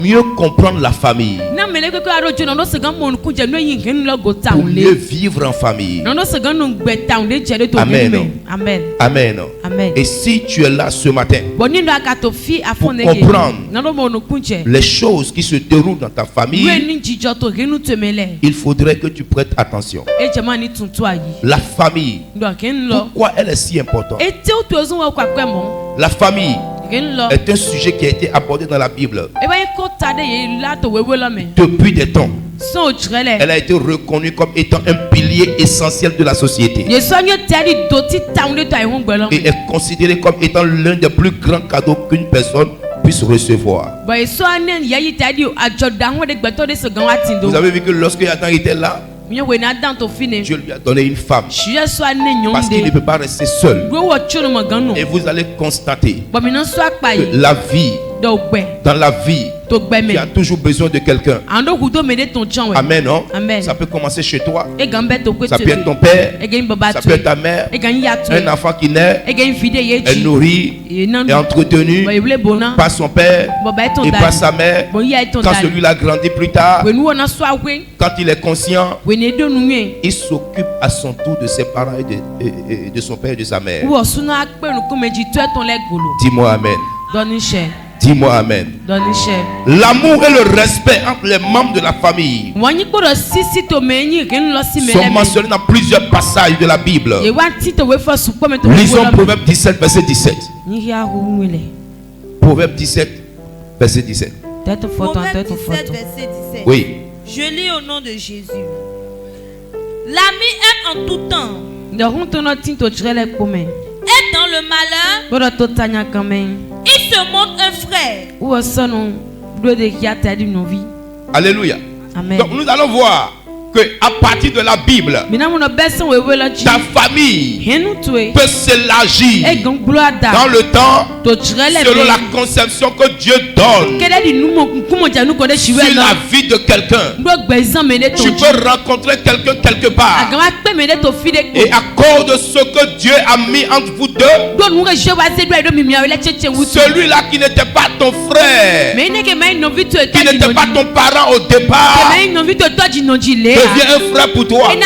mieux comprendre la famille, pour mieux vivre en famille. Amen. Amen. Amen. Amen. Et si tu es là ce matin pour comprendre les choses qui se déroulent dans ta famille, il faudrait que tu prêtes attention. La famille, pourquoi elle est si importante? La famille est un sujet qui a été abordé dans la Bible depuis des temps. Elle a été reconnue comme étant un pilier essentiel de la société et est considérée comme étant l'un des plus grands cadeaux qu'une personne puisse recevoir. Vous avez vu que lorsque Adam était là, Dieu lui a donné une femme parce qu'il ne peut pas rester seul. Et vous allez constater que la vie, dans la vie, tu as toujours besoin de quelqu'un. Amen, non? Ça peut commencer chez toi. Ça peut être ton père. Ça peut être ta mère. Un enfant qui naît est nourri et entretenu par son père et par sa mère. Quand celui-là grandit plus tard, quand il est conscient, il s'occupe à son tour de ses parents et de son père et de sa mère. Dis-moi amen. Dis-moi amen. L'amour et le respect entre les membres de la famille sont mentionnés dans plusieurs passages de la Bible. Lisons Proverbe 17, verset 17. Proverbe 17, verset 17. Proverbe 17, verset 17. Oui. Je lis au nom de Jésus. L'ami aime en tout temps. Et dans le malheur, il se montre un frère. Alléluia. Amen. Donc nous allons voir que à partir de la Bible, ta famille peut s'élargir dans le temps selon la conception que Dieu donne sur la vie de quelqu'un. Tu peux rencontrer quelqu'un quelque part et à cause de ce que Dieu a mis entre vous deux, celui-là qui n'était pas ton frère, qui n'était pas ton parent au départ, devient un frère pour toi. Et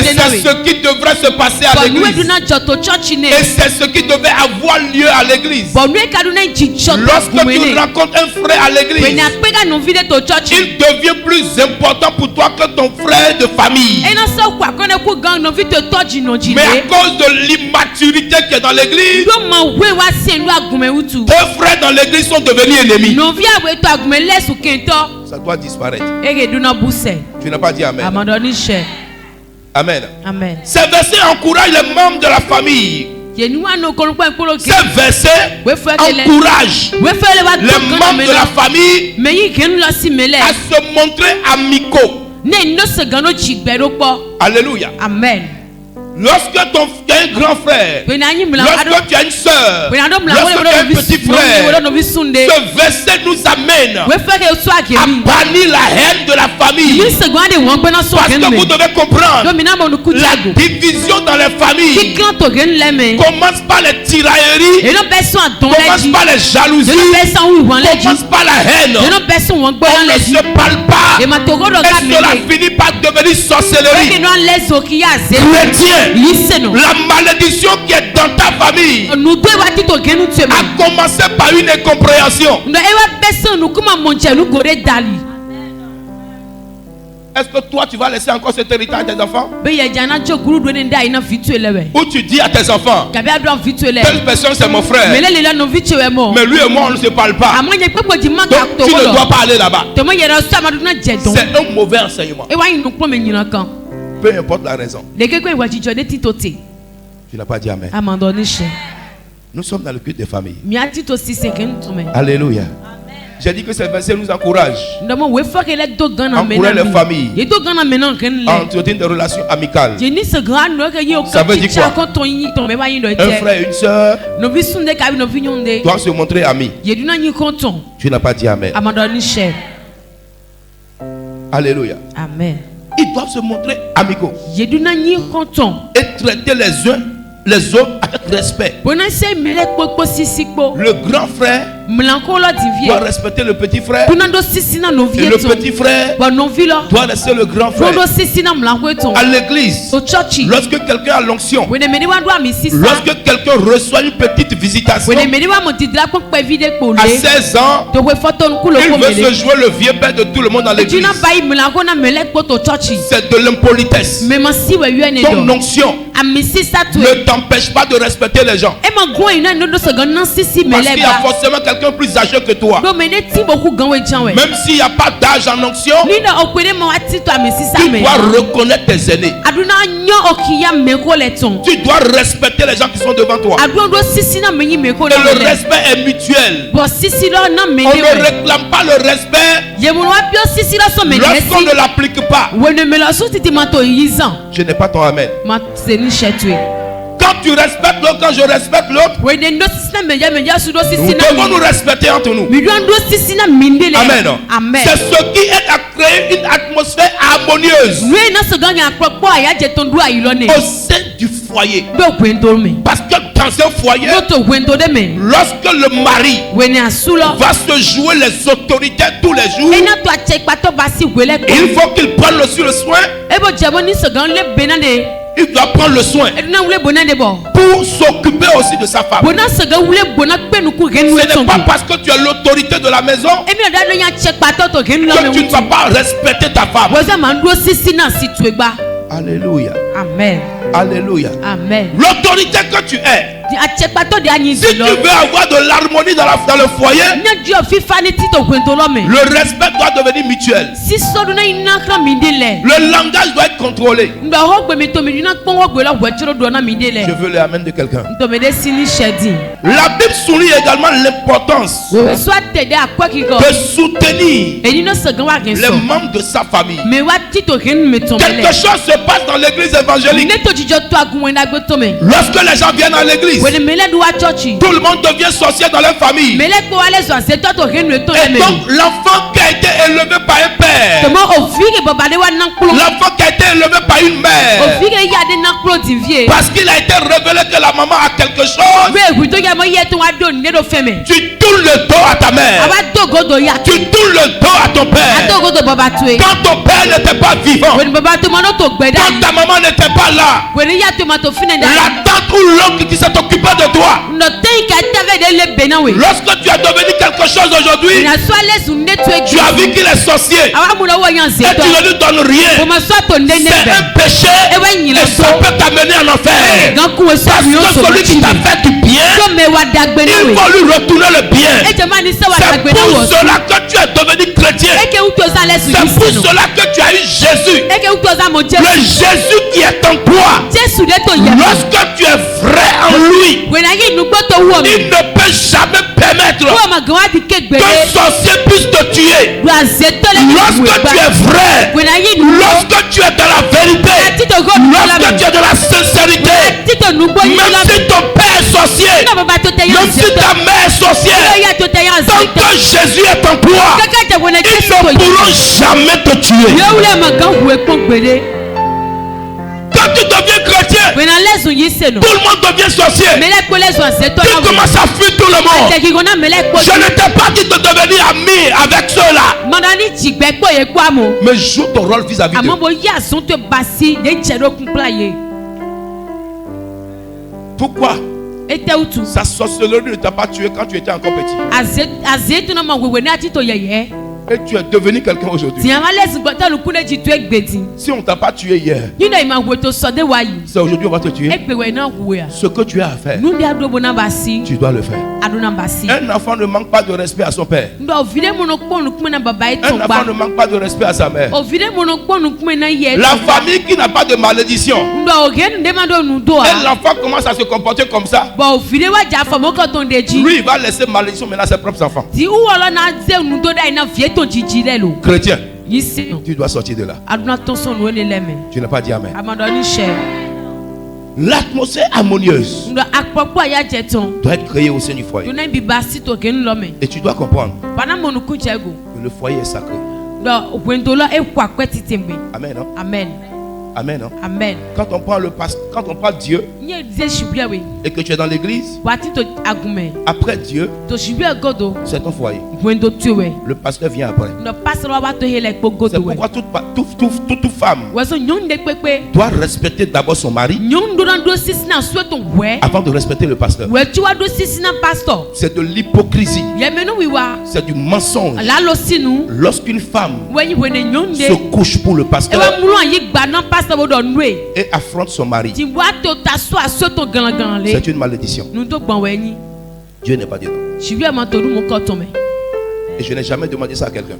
c'est ce qui devrait se passer à l'église. Et c'est ce qui devait avoir lieu à l'église. Lorsque tu rencontres un frère à l'église, il devient plus important pour toi que ton frère de famille. Mais à cause de l'immaturité qui est dans l'église, tes frères dans l'église sont devenus ennemis. Ça doit disparaître. Tu n'as pas dit amen. Amen. Amen. Ces versets encouragent les membres de la famille. Ces versets encouragent les membres de la famille à se montrer amicaux. Alléluia. Amen. Lorsque tu as un grand frère, lorsque tu as une soeur, lorsque tu as un petit frère, ce verset nous amène à bannir la haine de la famille. Parce que vous devez comprendre, la division dans les familles commence par les tirailleries, commence par les jalousies, commence par la haine. On ne se parle pas et cela finit par devenir sorcellerie. Chrétien, la malédiction qui est dans ta famille a commencé par une incompréhension. Est-ce que toi tu vas laisser encore cet héritage à tes enfants? Ou tu dis à tes enfants, telle personne c'est mon frère, mais lui et moi on ne se parle pas, donc tu ne dois pas aller là-bas. C'est un mauvais enseignement. Peu importe la raison. Tu n'as pas dit amen. Nous sommes dans le culte des familles. Alléluia. J'ai dit que ces versets nous encouragent. Encouragent les familles à entretenir des relations amicales. Ça veut dire quoi? Un frère et une soeur doivent se montrer amis. Tu n'as pas dit amen. Alléluia. Amen. Ils doivent se montrer amicaux et traiter les uns les autres avec respect. Le grand frère doit respecter le petit frère. Et le petit frère doit rester le grand frère. À l'église, lorsque quelqu'un a l'onction, lorsque quelqu'un reçoit une petite visitation, à 16 ans, il veut se jouer le vieux père de tout le monde dans l'église. C'est de l'impolitesse. Ton onction ne t'empêche pas de respecter les gens. Parce qu'il y a forcément quelqu'un plus âgé que toi. Même s'il n'y a pas d'âge en onction, tu dois reconnaître tes aînés. Tu dois respecter les gens qui sont devant toi. Et le respect est mutuel. On ne réclame pas le respect lorsqu'on ne l'applique pas. Je n'ai pas ton amen. Quand tu respectes l'autre, quand je respecte l'autre, nous devons nous respecter entre nous. Amen. C'est ce qui aide à créer une atmosphère harmonieuse au sein du foyer. Parce que dans un foyer, lorsque le mari va se jouer les autorités tous les jours, il faut qu'il prenne le soin. Il doit prendre le soin pour s'occuper aussi de sa femme. Ce n'est pas parce que tu as l'autorité de la maison que tu ne vas pas respecter ta femme. Alléluia. Amen. Alléluia. Amen. L'autorité que tu es, si tu veux avoir de l'harmonie dans le foyer, le respect doit devenir mutuel. Le langage doit être contrôlé. Je veux le amen de quelqu'un. La Bible souligne également l'importance de soutenir les membres de sa famille. Quelque chose se passe dans l'église évangélique. Lorsque les gens viennent à l'église, tout le monde devient sorcier dans leur famille. Et donc l'enfant qui a été élevé par un père, l'enfant qui a été élevé par une mère, parce qu'il a été révélé que la maman a quelque chose, tu tournes le dos à ta mère, tu tournes le dos à ton père. Quand ton père n'était pas vivant, quand ta maman n'était pas là, la tante ou l'oncle qui s'est occupé de toi, lorsque tu as devenu quelque chose aujourd'hui, tu as vu qu'il est sorcier et tu ne lui donnes rien. C'est un péché et ça peut t'amener en enfer. Parce que celui qui t'a fait du bien, il faut lui retourner le bien. C'est pour cela que tu es devenu chrétien. C'est pour cela que tu as eu Jésus. Le Jésus qui est en toi. Lorsque tu es vrai en lui, il ne peut jamais permettre qu'un sorcier puisse te tuer. Lorsque tu es vrai, lorsque tu es dans la vérité, lorsque tu es dans la sincérité, même si ton père est sorcier, même si ta mère est sorcière, tant que Jésus est en toi, ils ne pourront jamais te tuer. Quand tu deviens chrétien, tout le monde devient sorcier. Tu commences à fuir tout le monde. Je ne t'ai pas dit de devenir ami avec ceux-là, mais joue ton rôle vis-à-vis d'eux. Pourquoi sa sorcellerie ne t'a pas tué quand tu étais encore petit? Et tu es devenu quelqu'un aujourd'hui. Si on ne t'a pas tué hier, c'est aujourd'hui on va te tuer. Ce que tu as à faire, tu dois le faire. Un enfant ne manque pas de respect à son père. Un enfant ne manque pas de respect à sa mère. La famille qui n'a pas de malédiction, et l'enfant commence à se comporter comme ça, lui il va laisser malédiction maintenant à ses propres enfants. Chrétien, tu dois sortir de là. Tu n'as pas dit amen. L'atmosphère harmonieuse doit être créée au sein du foyer. Et tu dois comprendre que le foyer est sacré. Amen. Non? Amen. Amen. Hein? Amen. Quand on prend Dieu et que tu es dans l'église, après Dieu, c'est ton foyer. Le pasteur vient après. C'est pourquoi toute femme doit respecter d'abord son mari avant de respecter le pasteur. C'est de l'hypocrisie. C'est du mensonge. Lorsqu'une femme se couche pour le pasteur et affronte son mari, c'est une malédiction. Dieu n'est pas dedans. Et je n'ai jamais demandé ça à quelqu'un.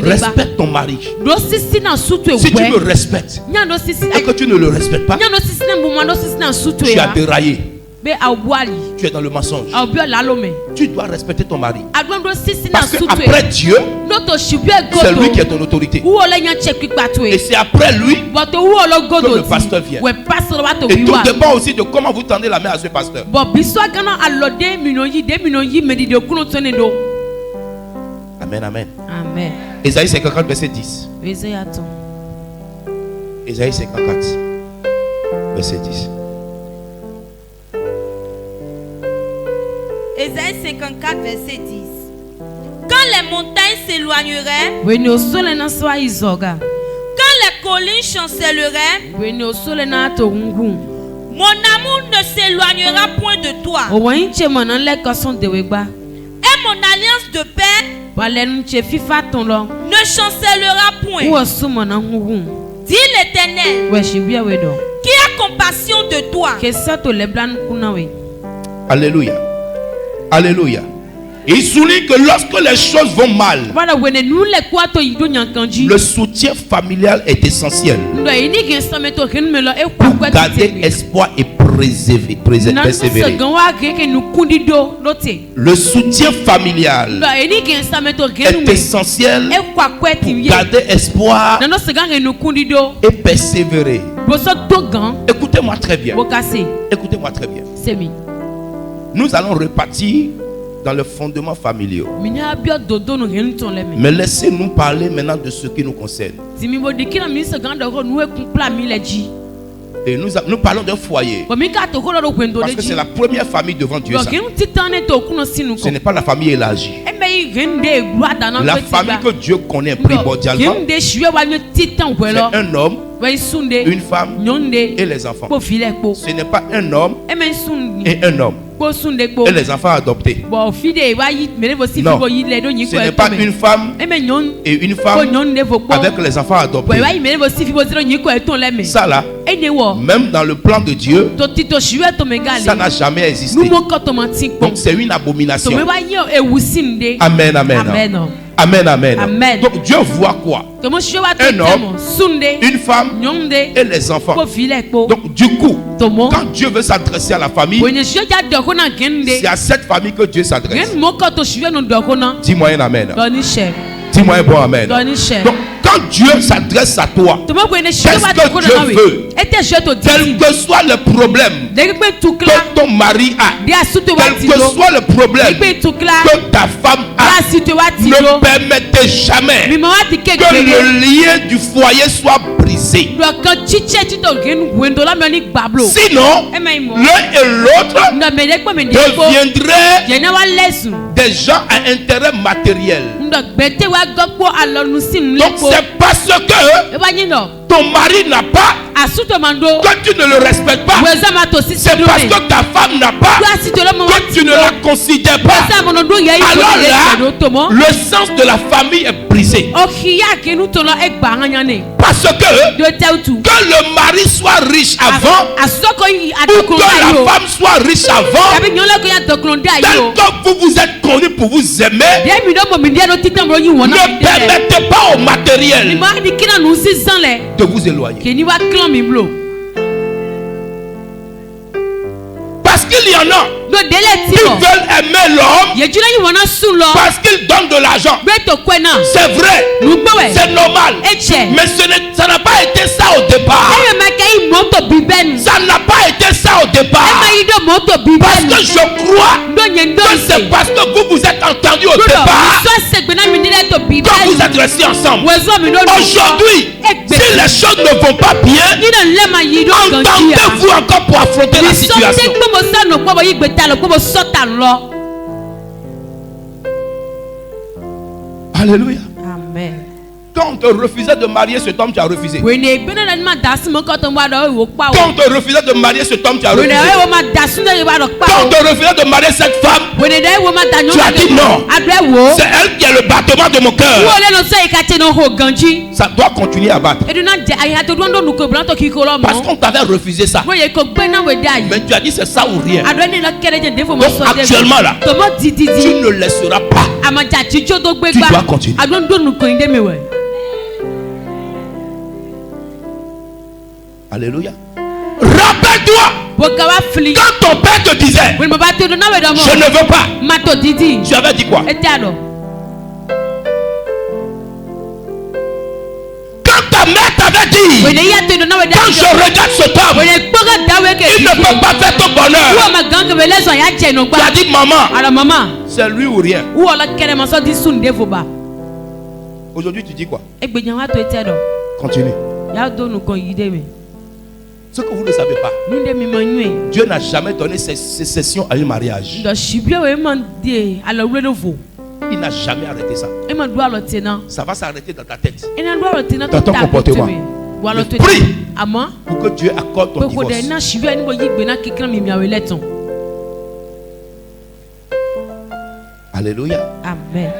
Respecte ton mari. Si tu me respectes et que tu ne le respectes pas, tu as déraillé. Tu es dans le mensonge. Tu dois respecter ton mari. Parce qu'après Dieu, c'est lui qui est ton autorité. Et c'est après lui que le pasteur vient. Et tout dépend aussi de comment vous tendez la main à ce pasteur. Amen, amen. Amen. Ésaïe 54, verset 10. Ésaïe 54, verset 10. Ésaïe 54, verset 10. Quand les montagnes s'éloigneraient, quand les collines chancelleraient, mon amour ne s'éloignera point de toi. Et mon alliance de paix ne chancellera point. Dit l'Éternel, qui a compassion de toi. Alléluia. Alléluia. Il souligne que lorsque les choses vont mal, le soutien familial est essentiel pour garder espoir et persévérer. Le soutien familial est essentiel pour garder espoir et persévérer. Écoutez-moi très bien. Écoutez-moi très bien. Nous allons repartir dans le fondement familial. Mais laissez-nous parler maintenant de ce qui nous concerne. Et nous parlons d'un foyer. Parce que c'est la première famille devant Dieu. Ça. Ce n'est pas la famille élargie. La famille que Dieu connaît primordialement, c'est un homme, une femme et les enfants. Ce n'est pas un homme et un homme et les enfants adoptés. Non, ce n'est pas une femme et une femme avec les enfants adoptés. Ça là, même dans le plan de Dieu, ça n'a jamais existé. Donc c'est une abomination. Amen, amen. Amen, amen. Amen. Donc Dieu voit quoi? Un homme, une femme et les enfants. Donc du coup, quand Dieu veut s'adresser à la famille, c'est à cette famille que Dieu s'adresse. Dis-moi un amen. Dis-moi un bon amen. Donc quand Dieu s'adresse à toi, qu'est-ce que Dieu veut? Quel que soit le problème que ton mari a, quel que soit le problème que ta femme a, ne permettez jamais que le lien du foyer soit brisé. Sinon, l'un et l'autre deviendraient des gens à intérêt matériel. Donc c'est parce que ton mari n'a pas, que tu ne le respectes pas. C'est parce que ta femme n'a pas, que tu ne la considères pas. Alors là, le sens de la famille est brisé. Parce que le mari soit riche avant, ou que la femme soit riche avant, tel que vous vous êtes connus pour vous aimer, ne permettez pas au matériel de vous éloigner. Parce qu'il y en a qui veulent aimer l'homme parce qu'il donne de l'argent. C'est vrai, c'est normal. Mais ça n'a pas été ça au départ. Ça n'a pas été ça au départ. Parce que je crois que c'est parce que vous vous êtes entendu au départ que vous peut-être rester ensemble. Aujourd'hui, si les choses ne vont pas bien, entendez-vous encore pour affronter la situation. Alléluia. Amen. Quand on te refusait de marier cet homme, tu as refusé. Quand on te refusait de marier cet homme, tu as refusé. Quand on te refusait de marier cette femme, tu as dit non. C'est elle qui est le battement de mon cœur. Ça doit continuer à battre. Parce qu'on t'avait refusé ça. Mais tu as dit c'est ça ou rien. Donc actuellement là, tu ne laisseras pas. Tu dois continuer. Alléluia. Rappelle-toi. Quand ton père te disait je ne veux pas, tu avais dit quoi? Quand ta mère t'avait dit quand je regarde ce homme, il ne peut pas faire ton bonheur, tu as dit maman, c'est lui ou rien. Aujourd'hui tu dis quoi? Continue. Ce que vous ne savez pas, Dieu n'a jamais donné ses sessions à un mariage. Il n'a jamais arrêté ça. Ça va s'arrêter dans ta tête, dans ton comportement. Prie pour que Dieu accorde ton divorce. Alléluia. Amen.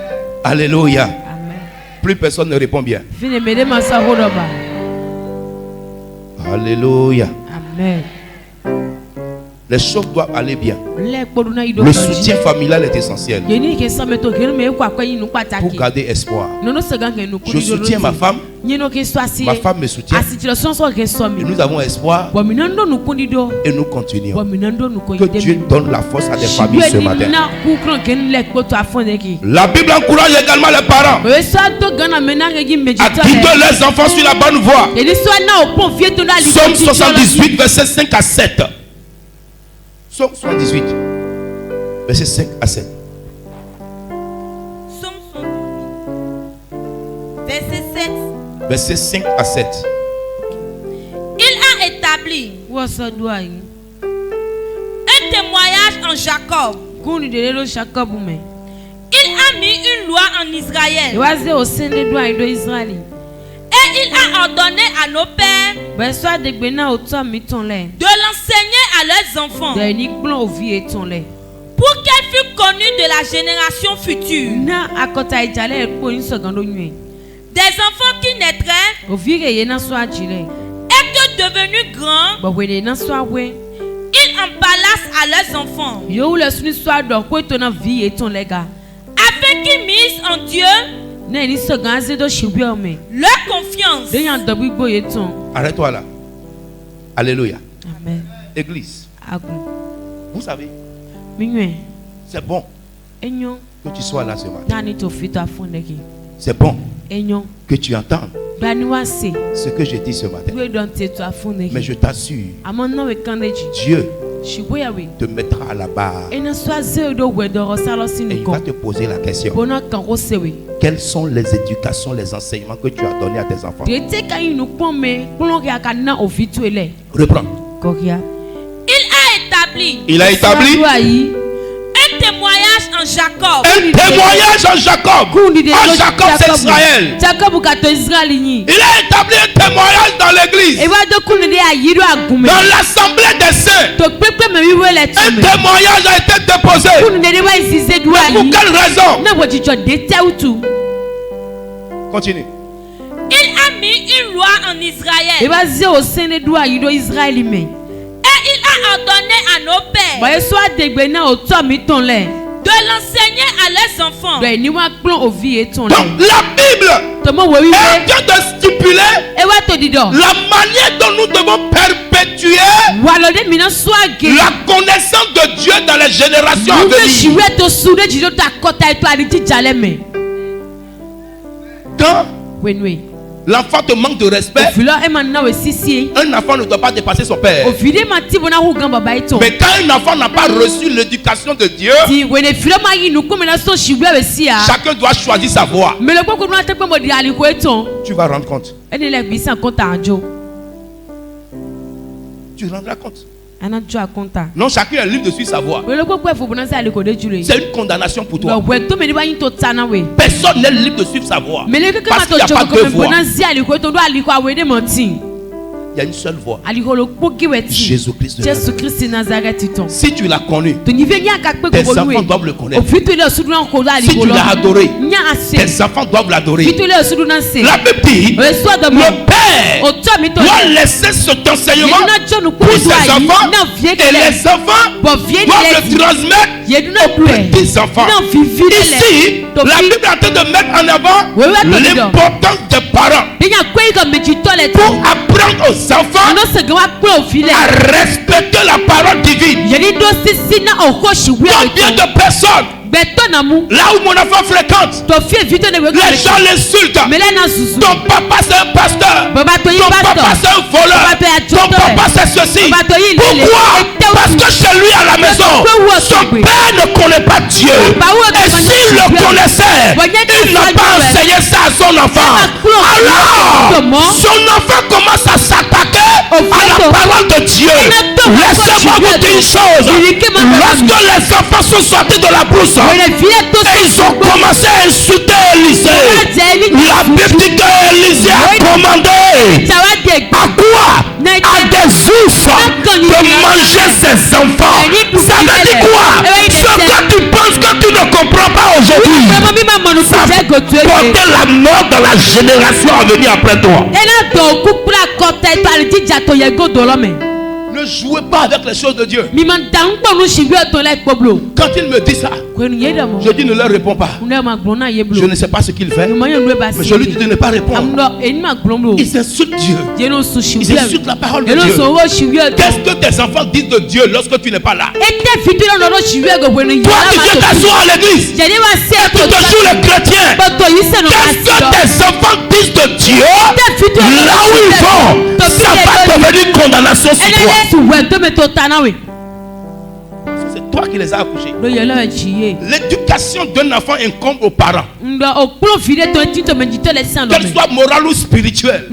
Alléluia. Amen. Plus personne ne répond bien. Alléluia. Amen. Les choses doivent aller bien. Le soutien familial est essentiel pour garder espoir. Je soutiens ma femme me soutient. Et nous avons espoir et nous continuons. Que Dieu donne la force à des familles ce matin. La Bible encourage également les parents à guider leurs enfants sur la bonne voie. Psaume 78, versets 5 à 7. Psaume 78, versets 5 à 7. Psaume 78, verset 7. Versets 5 à 7. Il a établi un témoignage en Jacob. Il a mis une loi en Israël. Et il a ordonné à nos pères de l'enseigner à leurs enfants pour qu'elle fût connue de la génération future. Des enfants qui naîtraient et que devenus grands, ils en parlassent à leurs enfants afin qu'ils misent en Dieu leur confiance. Arrête-toi là. Alléluia. Amen. Église, vous savez, c'est bon que tu sois là ce matin. C'est bon que tu entendes ce que je dis ce matin. Mais je t'assure, Dieu te mettra à la barre et il va te poser la question: quelles sont les éducations, les enseignements que tu as donnés à tes enfants? Reprends. Il a établi un témoignage en Jacob. Un témoignage en Jacob. En Jacob, c'est Israël. Il a établi un témoignage dans l'église, dans l'assemblée des saints. Un témoignage a été déposé. Pour quelle raison? Continue. Il a mis une loi en Israël. Et il a ordonné à nos pères de l'enseigner à leurs enfants. Donc la Bible est en train de stipuler la manière dont nous devons perpétuer la connaissance de Dieu dans les générations à venir. Quand l'enfant te manque de respect, un enfant ne doit pas dépasser son père. Mais quand un enfant n'a pas reçu l'éducation de Dieu, chacun doit choisir sa voie. Tu vas rendre compte. Tu rendras compte. Non, chacun est libre de suivre sa voie. C'est une condamnation pour toi. Personne n'est libre de suivre sa voie. Parce qu'il n'y a pas deux voies. Il y a une seule voie. Jésus-Christ de Nazareth. Si tu l'as connu, tes enfants doivent le connaître. Si tu l'as adoré, tes enfants doivent l'adorer. La Bible dit, le Père doit laisser cet enseignement pour ses enfants et les enfants doivent le transmettre aux petits-enfants. Ici, la Bible est en train de mettre en avant l'importance des parents pour apprendre aux enfants à respecter la parole divine. Combien de personnes, là où mon enfant fréquente, les gens l'insultent. Ton papa c'est un pasteur, ton papa c'est un voleur, ton papa c'est ceci. Pourquoi? Parce que chez lui à la maison, son père ne connaît pas Dieu. Et s'il le connaissait, il n'a pas enseigné ça à son enfant. Alors, son enfant commence à s'attaquer à la parole de Dieu. Laissez-moi vous dire une chose. Lorsque les enfants sont sortis de la brousse et ils ont commencé à insulter Élisée, la Bible dit qu'Élisée a commandé à quoi? À des oufs de manger ses enfants. Ça veut dire quoi? Ce que tu penses que tu ne comprends pas aujourd'hui, ça va porter la mort dans la génération à venir après toi. Ne jouez pas avec les choses de Dieu. Quand il me dit ça, je dis ne leur réponds pas. Je ne sais pas ce qu'il fait, mais je lui dis de ne pas répondre. Ils insultent Dieu. Ils insultent la parole de Dieu. Qu'est-ce que tes enfants disent de Dieu lorsque tu n'es pas là? Toi qui viens t'asseoir à l'église, tu te joues les chrétiens. Qu'est-ce que tes enfants disent de Dieu? Là où ils vont, ça va devenir une condamnation sur toi. C'est toi qui les as accouchés. L'éducation d'un enfant incombe aux parents. Qu'elle soit morale ou spirituelle.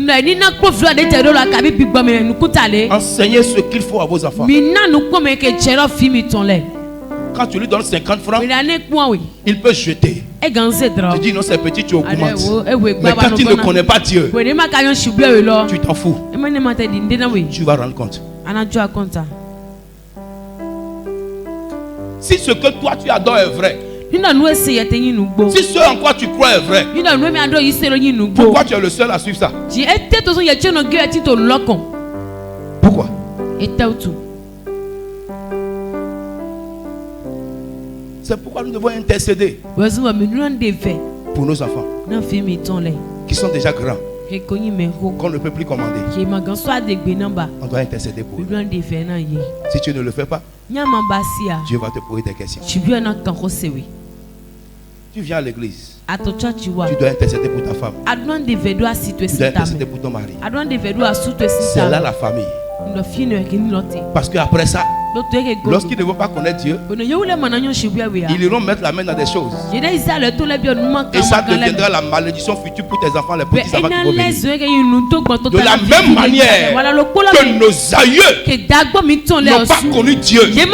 Enseignez ce qu'il faut à vos enfants. Quand tu lui donnes 50 francs, il peut jeter. Tu dis non, c'est petit, tu augmentes. Mais quand il ne connaît pas Dieu, tu t'en fous. Tu vas rendre compte. Si ce que toi tu adores est vrai, si ce en quoi tu crois est vrai, pourquoi tu es le seul à suivre ça? Pourquoi? C'est pourquoi nous devons intercéder pour nos enfants qui sont déjà grands, qu'on ne peut plus commander. On doit intercéder pour eux. Si tu ne le fais pas, Dieu va te poser des questions. Tu viens à l'église, tu dois intercéder pour ta femme, tu dois intercéder pour ton mari. C'est là la famille. Parce qu'après ça, lorsqu'ils ne vont pas connaître Dieu, ils iront mettre la main dans des choses. Et ça deviendra la malédiction future pour tes enfants, les petits enfants qui vont venir. De la même manière que nos aïeux n'ont pas connu Dieu et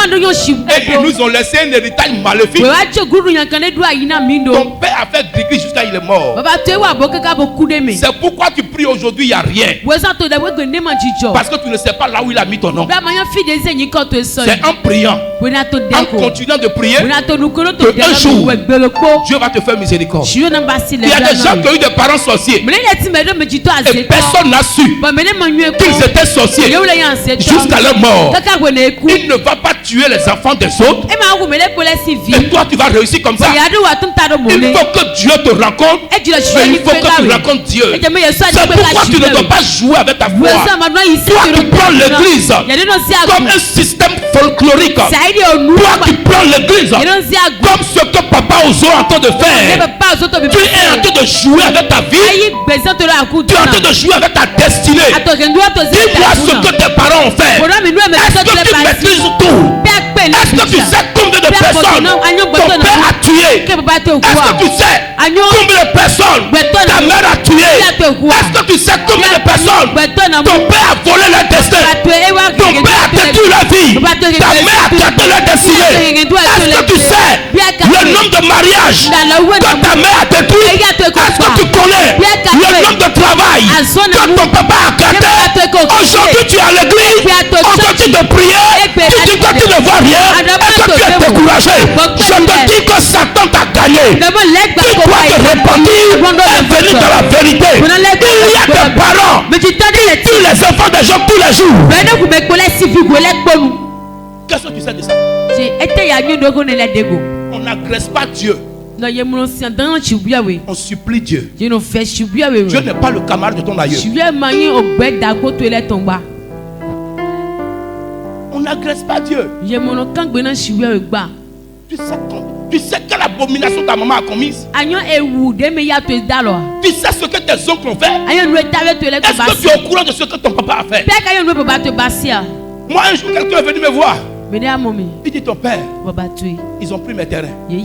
ils nous ont laissé un héritage maléfique. Ton père a fait grigri jusqu'à il est mort. C'est pourquoi tu pries aujourd'hui, il n'y a rien. Parce que tu ne sais pas là où il a mis ton nom. C'est en priant, en continuant de prier, que un jour, Dieu va te faire miséricorde. Il y a des gens qui ont eu des parents sorciers et personne n'a su qu'ils étaient sorciers jusqu'à leur mort. Il ne va pas tuer les enfants des autres et toi tu vas réussir comme ça. Il faut que Dieu te rencontre, mais il faut que tu rencontres Dieu. C'est pourquoi tu ne dois pas jouer avec ta foi. Toi tu prends l'église comme un système folklorique. Toi qui prends l'église comme ce que papa Ozo est en train de faire. Tu es en train de jouer avec ta vie. Tu es en train de jouer avec ta destinée. Dis-moi ce que tes parents ont fait. Est-ce que tu maîtrises tout? Est-ce que tu sais combien de personnes ton père a tué? Est-ce que tu sais combien de personnes ta mère a tué? Est-ce que tu sais combien de personnes ton père a volé leur destin? Ton père a détruit leur vie. Ta mère a gâté leur destinée. Est-ce que tu sais le nombre de mariages que ta mère a détruit? Est-ce que tu connais le nombre de travail que ton papa a gâté? Aujourd'hui tu es à l'église, on te dit de prier, tu dis que tu ne vois rien. Est-ce que tu es découragé? Je te dis que Satan t'a gagné. Tu dois te repentir et venir dans la vérité. Il y a des parents qui tuent les enfants des gens tous les jours. Qu'est-ce que tu sais de ça? On n'agresse pas Dieu. On supplie Dieu. Dieu n'est pas le camarade de ton aïeux. On n'agresse pas Dieu. Tu sais quelle abomination ta maman a commise. Tu sais ce que tes oncles ont fait. Est-ce que tu es au courant de ce que ton papa a fait? Moi un jour quelqu'un est venu me voir. Il dit ton père, ils ont pris mes terrains. Je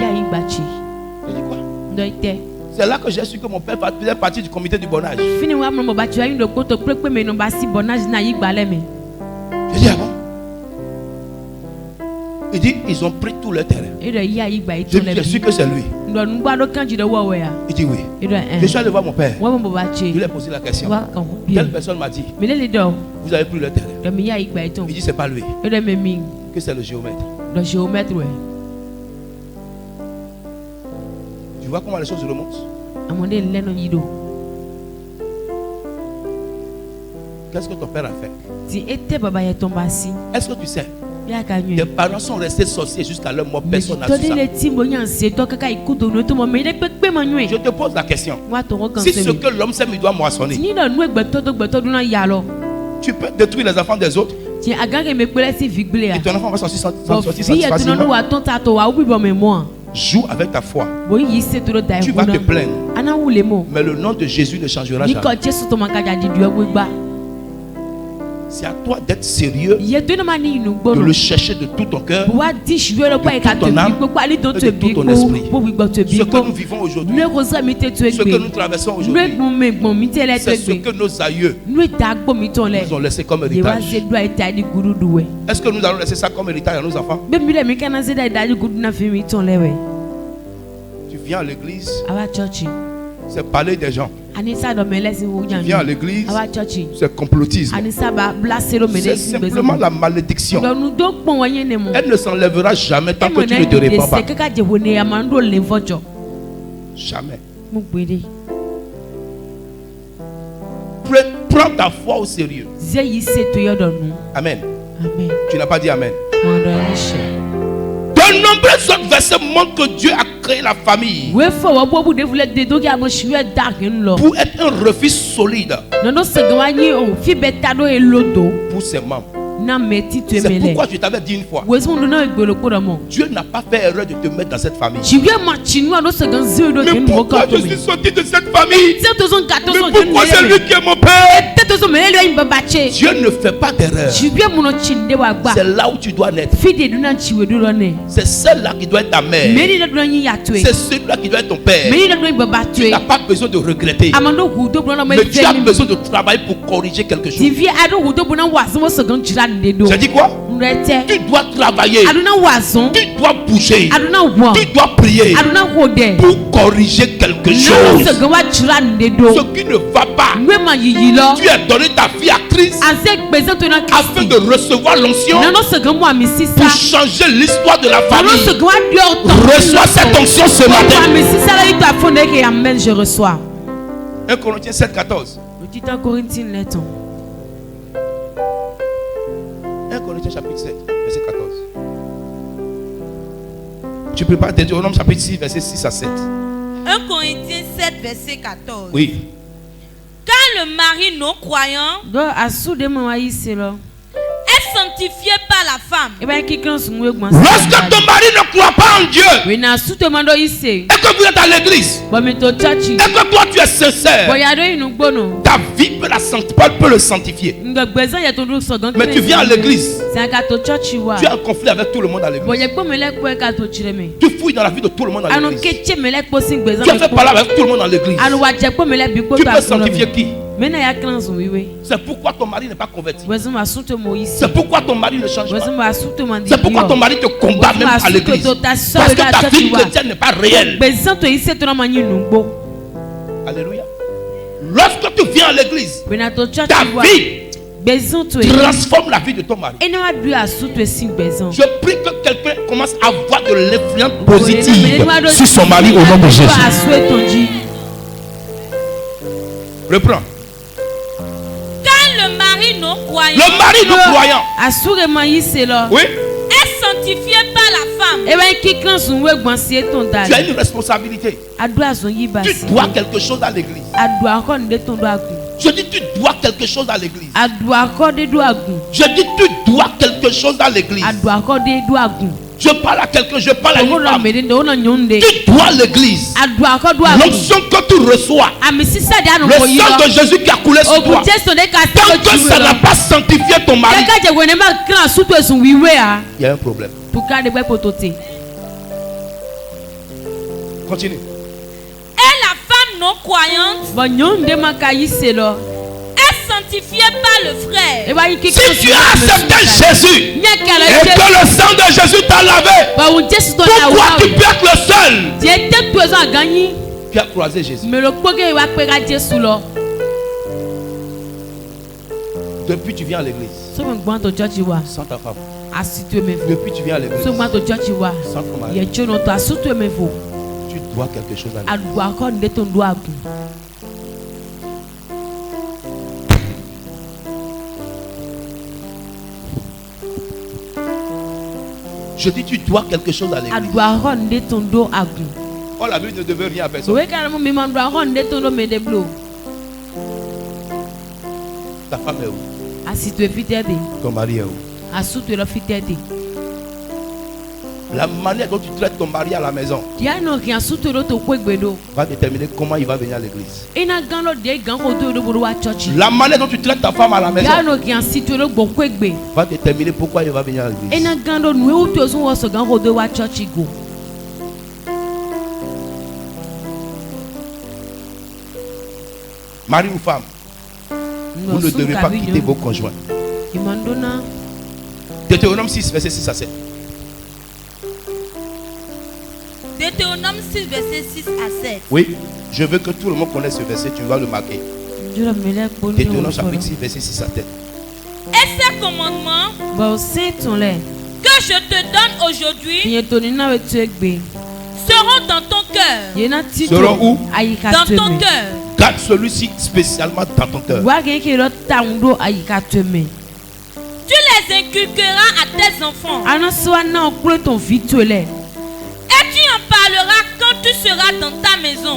dis quoi? C'est là que j'ai su que mon père faisait partie du comité du bonnage. Je dis ah bon? Il dit ils ont pris tout le terrain. Je suis que c'est lui. Il dit oui. Je suis allé voir mon père. Je lui ai posé la question. Quelle personne m'a dit vous avez pris le terrain? Il dit c'est pas lui. Que c'est le géomètre. Tu vois comment les choses remontent? Qu'est-ce que ton père a fait? Est-ce que tu sais? Tes parents sont restés sorciers jusqu'à leur mort. Personne n'a su ça. Je te pose la question. Si ce que l'homme sème, il doit moissonner. Tu peux détruire les enfants des autres. Et ton enfant va sortir facilement. Joue avec ta foi. Tu vas te plaindre. Mais le nom de Jésus ne changera jamais. C'est à toi d'être sérieux, de le chercher de tout ton cœur, de toute ton âme et de tout ton esprit. Ce que nous vivons aujourd'hui, ce que nous traversons aujourd'hui, c'est ce que nos aïeux nous ont laissé comme héritage. Est-ce que nous allons laisser ça comme héritage à nos enfants? Tu viens à l'église, c'est parler des gens. Tu viens à l'église, c'est complotisme. C'est simplement la malédiction. Elle ne s'enlèvera jamais tant que tu ne te répands pas. Jamais. Prends ta foi au sérieux. Amen. Tu n'as pas dit amen. De nombreux autres versets montrent que Dieu a créé la famille pour être un refuge solide pour ses membres. C'est pourquoi je t'avais dit une fois, Dieu n'a pas fait erreur de te mettre dans cette famille. Mais pourquoi je suis sorti de cette famille? Mais pourquoi c'est lui qui est mon père? Dieu ne fait pas d'erreur. C'est là où tu dois naître. C'est celle-là qui doit être ta mère. C'est celui-là qui doit être ton père. Tu n'as pas besoin de regretter. Mais tu as besoin de travailler pour corriger quelque chose. J'ai dit quoi? Tu dois travailler. Tu dois bouger. Tu dois prier pour corriger quelque chose. Ce qui ne va pas. Tu as donné ta vie à Christ afin de recevoir l'onction pour changer l'histoire de la famille. Reçois cette onction ce matin. 1 Corinthiens 7:14. 1 Corinthiens chapitre 7, verset 14. Tu peux pas Deutéronome chapitre 6, verset 6 à 7. 1 Corinthiens 7, verset 14. Oui. Car le mari non croyant est sanctifié par la femme. Lorsque ton mari ne croit pas en Dieu et que vous êtes à l'église et que toi tu es sincère, ta vie peut le sanctifier. Mais tu viens à l'église, tu as un conflit avec tout le monde à l'église. Tu fouilles dans la vie de tout le monde à l'église. Tu as fait parler avec tout le monde à l'église. Tu peux sanctifier qui? C'est pourquoi ton mari n'est pas converti. C'est pourquoi ton mari ne change pas. C'est pourquoi ton mari te combat même à l'église. Parce que ta vie chrétienne n'est pas réelle. Alléluia. Lorsque tu viens à l'église, ta vie transforme la vie de ton mari. Je prie que quelqu'un commence à avoir de l'influence positive sur son mari au nom de Jésus. Reprends. Le mari non croyant, oui, est sanctifié par la femme. Tu as une responsabilité. Tu dois quelque chose à l'église. Je dis tu dois quelque chose à l'église. Je dis tu dois quelque chose à l'église. Je parle à quelqu'un, je parle à une femme. Tu dois l'église. L'onction que tu reçois, le sang de Jésus qui a coulé sur toi, tant que ça n'a pas sanctifié ton mari, il y a un problème. Continue. Et la femme non croyante sanctifié par le frère. Si tu as accepté Jésus et que le sang de Jésus t'a lavé, pourquoi tu peux être le seul qui a croisé Jésus? Depuis tu viens à l'église sans ta femme. Depuis tu viens à l'église sans ton mari. Tu dois quelque chose à l'église. Je dis tu dois quelque chose à l'église. Oh, la Bible ne devait rien à personne. Ta femme est où? Ton mari est où? La manière dont tu traites ton mari à la maison va déterminer comment il va venir à l'église. La manière dont tu traites ta femme à la maison va déterminer pourquoi il va venir à l'église. Mari ou femme, vous ne devez pas quitter vos conjoints. Deutéronome 6, verset 6 à 7. Deutéronome 6, verset 6 à 7. Oui, je veux que tout le monde connaisse ce verset, tu vas le marquer. Deutéronome chapitre 6, verset 6 à 7. Et ces commandements que je te donne aujourd'hui seront dans ton cœur. Seront où? Dans ton cœur. Garde celui-ci spécialement dans ton cœur. Tu les inculqueras à tes enfants. Et tu en parleras quand tu seras dans ta maison.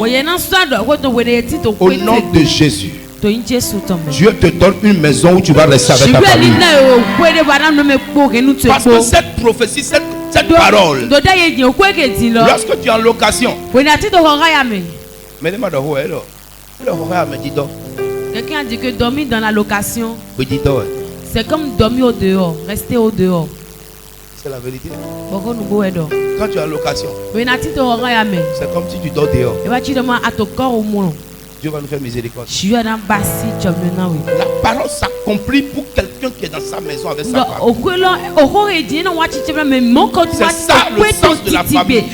Au nom de Jésus, Dieu te donne une maison où tu vas rester avec ta famille. Parce que cette prophétie, cette parole, lorsque tu es en location, quelqu'un a dit que dormir dans la location, c'est comme dormir au dehors, rester au dehors. C'est la vérité. Quand tu es en location, c'est comme si tu dors dehors. Dieu va nous faire miséricorde. La parole s'accomplit pour quelqu'un qui est dans sa maison avec sa famille. C'est ça le sens de la famille.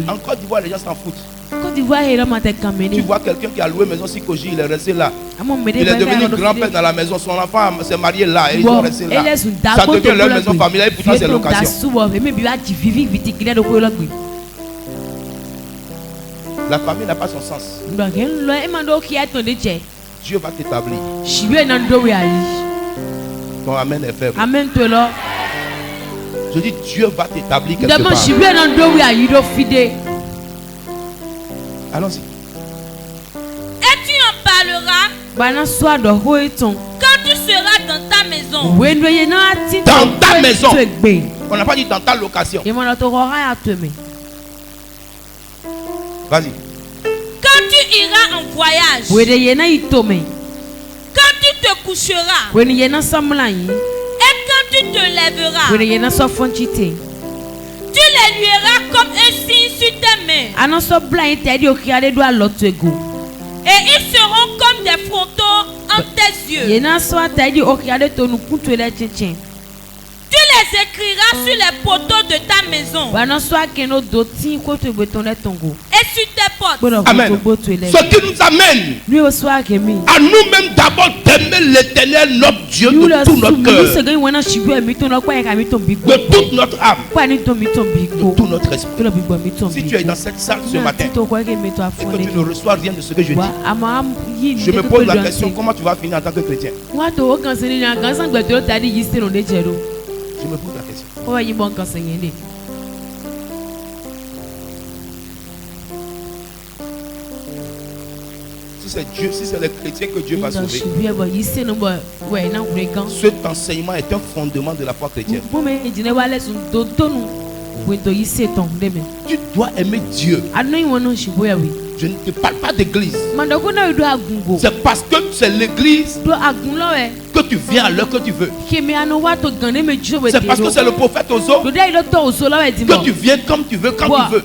En Côte d'Ivoire, les gens s'en foutent. Tu vois quelqu'un qui a loué maison Sikoji, il est resté là. Il est devenu grand-père dans la maison. Son enfant s'est marié là et ils sont restés là. Ça devient leur maison familiale et pourtant c'est location. La famille n'a pas son sens. Dieu va t'établir. Ton amen est faible. Je dis Dieu va t'établir quelque part. Allons-y. Et tu en parleras quand tu seras dans ta maison. Dans ta maison. On n'a pas dit dans ta location. Vas-y. Quand tu iras en voyage, quand tu te coucheras, et quand tu te lèveras, tu les lieras comme un signe sur tes mains. Et ils seront comme des frontons en tes yeux. Tu les écriras sur les poteaux de ta maison et sur tes portes. Amen. Ce qui nous amène à nous-mêmes d'abord d'aimer l'Éternel, notre Dieu, de tout notre cœur, de toute notre âme, de tout notre esprit. Si tu es dans cette salle ce matin et que tu ne reçois rien de ce que je dis, je me pose la question, comment tu vas finir en tant que chrétien? Je me pose la question. Si c'est Dieu, si c'est les chrétiens que Dieu va sauver, cet enseignement est un fondement de la foi chrétienne. Tu dois aimer Dieu. Je ne te parle pas d'église. C'est parce que c'est l'église que tu viens à l'heure que tu veux. C'est parce que c'est le prophète Ozo que tu viens comme tu veux, quand tu veux.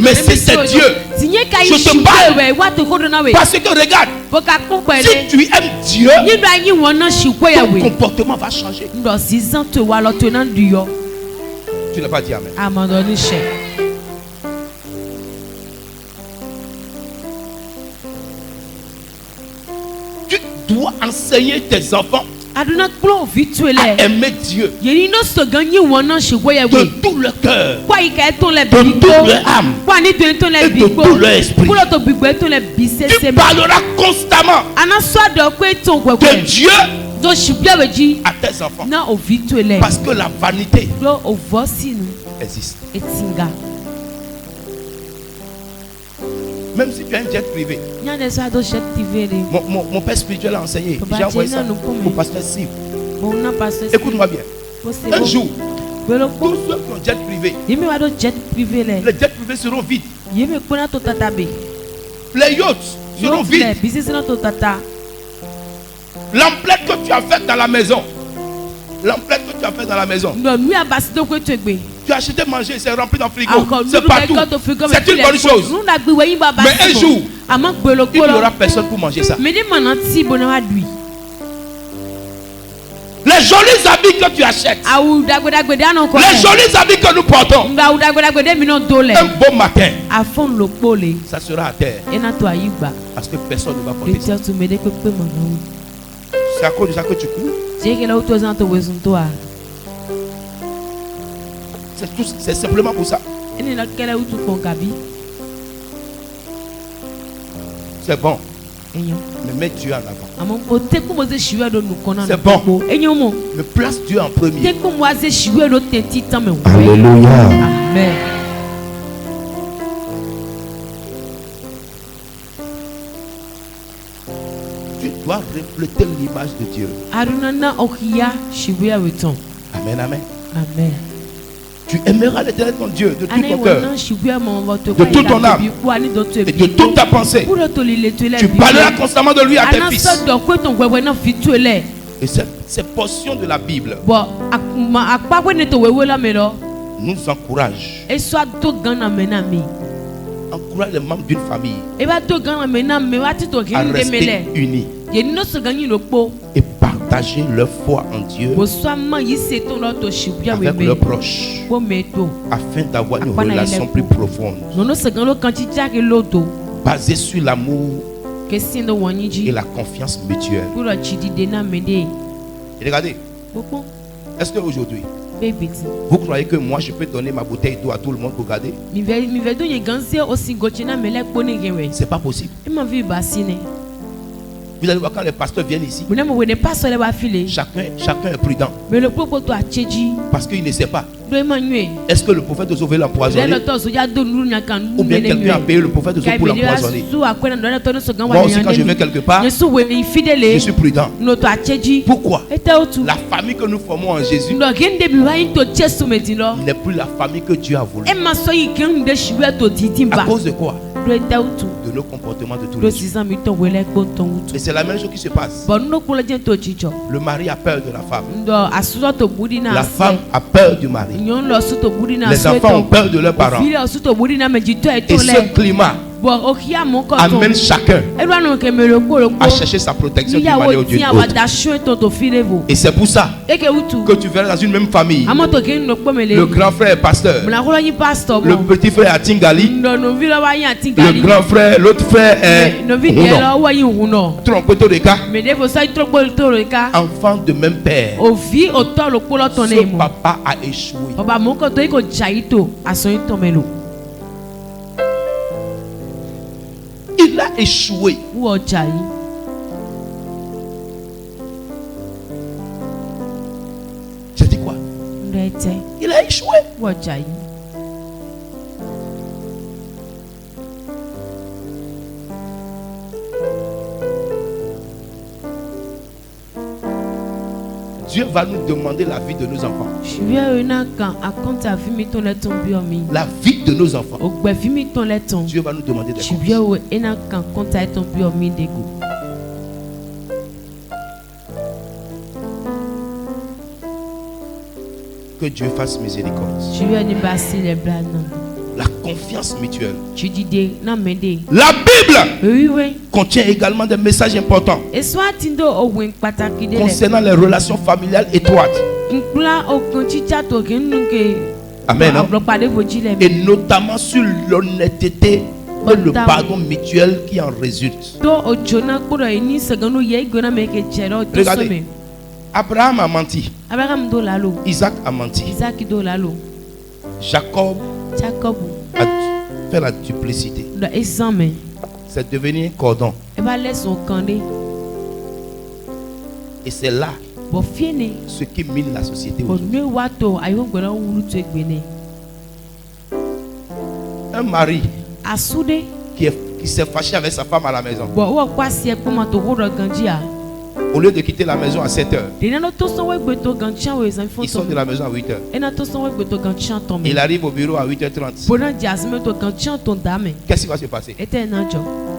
Mais si c'est Dieu, je te parle. Parce que regarde, si tu aimes Dieu, ton comportement va changer. Tu n'as pas dit amen. Tu dois enseigner tes enfants à aimer Dieu de tout leur cœur, de toute leur âme et de tout leur esprit. Tu parleras constamment de Dieu à tes enfants, parce que la vanité existe. Même si tu as un jet privé, mon père spirituel a enseigné. J'ai envoyé ça au pasteur Siv. Écoute-moi bien. Un jour, tous ceux qui ont jet privé, les jets privés seront vides. Les yachts seront vides. L'emplette que tu as faite dans la maison, tu as acheté manger, c'est rempli dans le frigo, c'est partout, c'est une bonne chose. Mais un jour, il n'y aura personne pour manger ça. Les jolis habits que tu achètes, les jolis habits que nous portons, un beau matin, ça sera à terre. Parce que personne ne va porter ça. C'est à cause de ça que tu cours. C'est simplement pour ça. C'est bon. Mais mets Dieu en avant. C'est bon. Mais place Dieu en premier. Alléluia. Amen. Tu dois refléter l'image de Dieu. Amen, amen. Amen. Tu aimeras l'Éternel ton Dieu de tout ton cœur, de toute ton âme et de toute ta pensée. Tu parleras constamment de lui à tes fils. Et ces portions de la Bible nous encouragent. Encourage les membres d'une famille à rester unis et partager leur foi en Dieu avec leurs proches afin d'avoir une relation plus profonde basée sur l'amour et la confiance mutuelle. Et regardez, est-ce qu'aujourd'hui vous croyez que moi je peux donner ma bouteille d'eau à tout le monde pour garder? C'est pas possible. Vous allez voir quand les pasteurs viennent ici, chacun est prudent. Parce qu'il ne sait pas. Est-ce que le prophète Ozo veut l'empoisonner? Ou bien quelqu'un a payé le prophète Ozo pour l'empoisonner? Moi aussi, quand je vais quelque part, je suis prudent. Pourquoi? La famille que nous formons en Jésus n'est plus la famille que Dieu a voulu. À cause de quoi? De nos comportements de tous les jours. Et c'est la même chose qui se passe. Le mari a peur de la femme. La femme a peur du mari. Les enfants ont peur de leurs parents. Et ce climat amène chacun à chercher sa protection d'une manière ou d'une autre. Et c'est pour ça que tu verras dans une même famille, le grand frère est pasteur, le petit frère est Tingali, le grand frère, l'autre frère est Trompetoreka, enfant de même père. Ce papa a échoué. Il a échoué. J'ai dit quoi? Il a échoué. Dieu va nous demander la vie de nos enfants. La vie de nos enfants. Dieu va nous demander des comptes. Que Dieu fasse miséricorde. La confiance mutuelle. La Bible contient également des messages importants concernant les relations familiales étroites. Amen. Et notamment sur l'honnêteté et le pardon mutuel qui en résulte. Regardez, Abraham a menti. Isaac a menti. Jacob a fait la duplicité. C'est devenu un cordon. Et c'est là ce qui mine la société aujourd'hui. Un mari qui s'est fâché avec sa femme à la maison, au lieu de quitter la maison à 7 heures, il sort de la maison à 8 heures. Il arrive au bureau à 8h30. Qu'est-ce qui va se passer?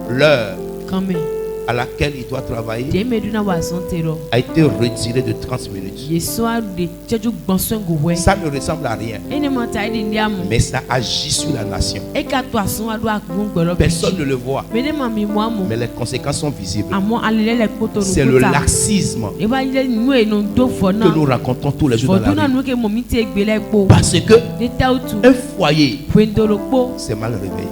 L'heure à laquelle il doit travailler a été retirée de 30 minutes. Ça ne ressemble à rien, mais ça agit sur la nation. Personne ne le voit, mais les conséquences sont visibles. C'est le laxisme que nous racontons tous les jours dans la vie. Parce que un foyer, c'est mal réveillé.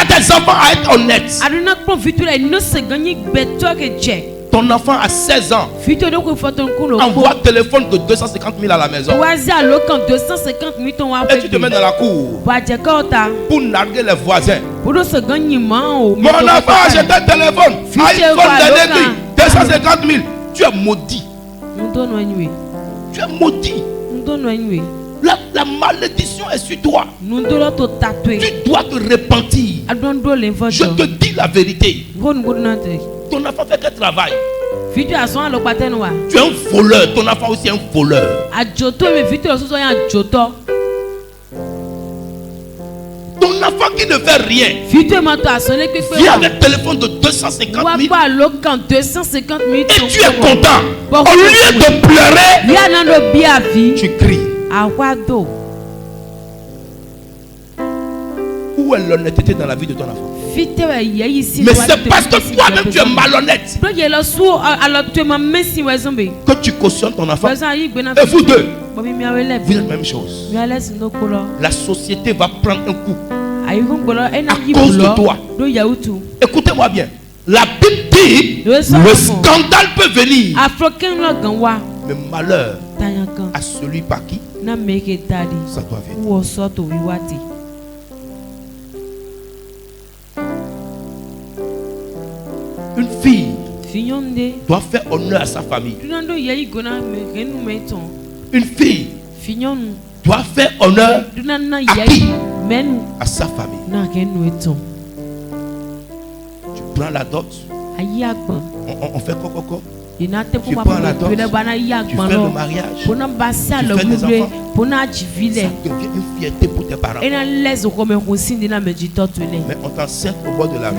Tes enfants à être honnêtes. Ton enfant a 16 ans. Envoie téléphone de 250 000 à la maison. Et tu te mets dans la cour pour narguer les voisins. Mon enfant a acheté un téléphone. iPhone dernier cri, 250 000. Tu es maudit. Tu es maudit. La malédiction est sur toi. Tu dois te repentir. Je te dis la vérité. Ton enfant fait quel travail? Tu es un voleur. Ton enfant aussi est un voleur. Ton enfant qui ne fait rien vient avec un téléphone de 250 000 et tu es content. Au lieu de pleurer, tu cries. Où est l'honnêteté dans la vie de ton enfant? Mais c'est parce que toi-même tu es malhonnête que tu cautionnes ton enfant. Et vous deux, vous êtes la même chose. La société va prendre un coup à cause de toi. Écoutez-moi bien. La Bible dit le scandale peut venir, mais malheur à celui par qui ça doit venir. Une fille doit faire honneur à sa famille. Une fille doit faire honneur à qui? À sa famille. Tu prends la dot. On fait coco. Tu prends la dot. Tu fais le mariage. Tu fais des enfants. Ça devient une fierté pour tes parents. Mais on t'enseigne au bord de la rue.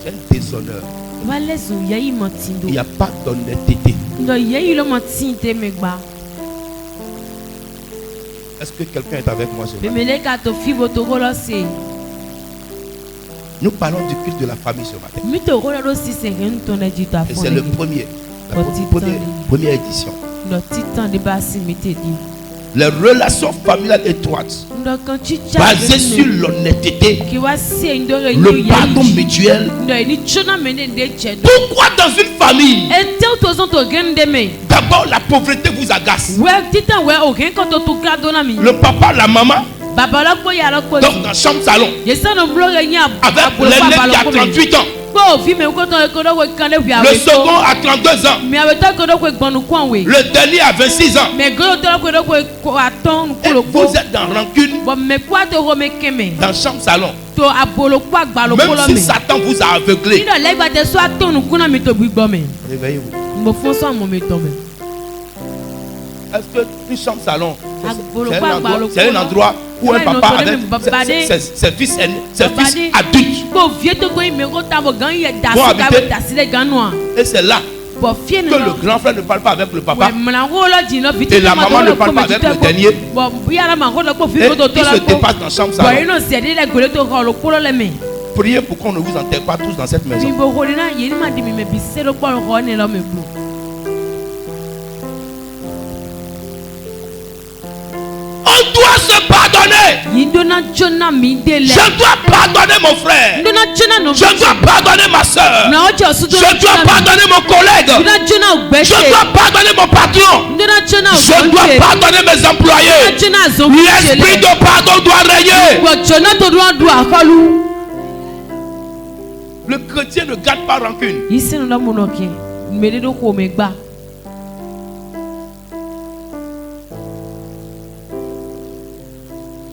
C'est un déshonneur. Il n'y a pas d'honnêteté. Est-ce que quelqu'un est avec moi ce matin? Nous parlons du culte de la famille ce matin. Et c'est le premier. La première édition. Les relations familiales étroites basées sur l'honnêteté, le pardon mutuel. Pourquoi dans une famille d'abord la pauvreté vous agace? Le papa, la maman, donc dans la chambre salon avec l'aîné qui a 38 ans, le second à 32 ans, le dernier à 26 ans. Et vous êtes dans rancune dans la chambre salon. Même si Satan vous a aveuglé, réveillez-vous. Est-ce que une chambre salon, c'est un endroit où un papa avec ses fils adultes vont habiter, et c'est là que le grand frère ne parle pas avec le papa et la maman ne parle pas avec le dernier, et ils se dépassent dans la chambre salon. Priez pour qu'on ne vous enterre pas tous dans cette maison. On doit se pardonner. Je dois pardonner mon frère. Je dois pardonner ma soeur. Je dois pardonner mon collègue. Je dois pardonner mon patron. Je dois pardonner mes employés. L'esprit de pardon doit régner. Le chrétien ne garde pas rancune.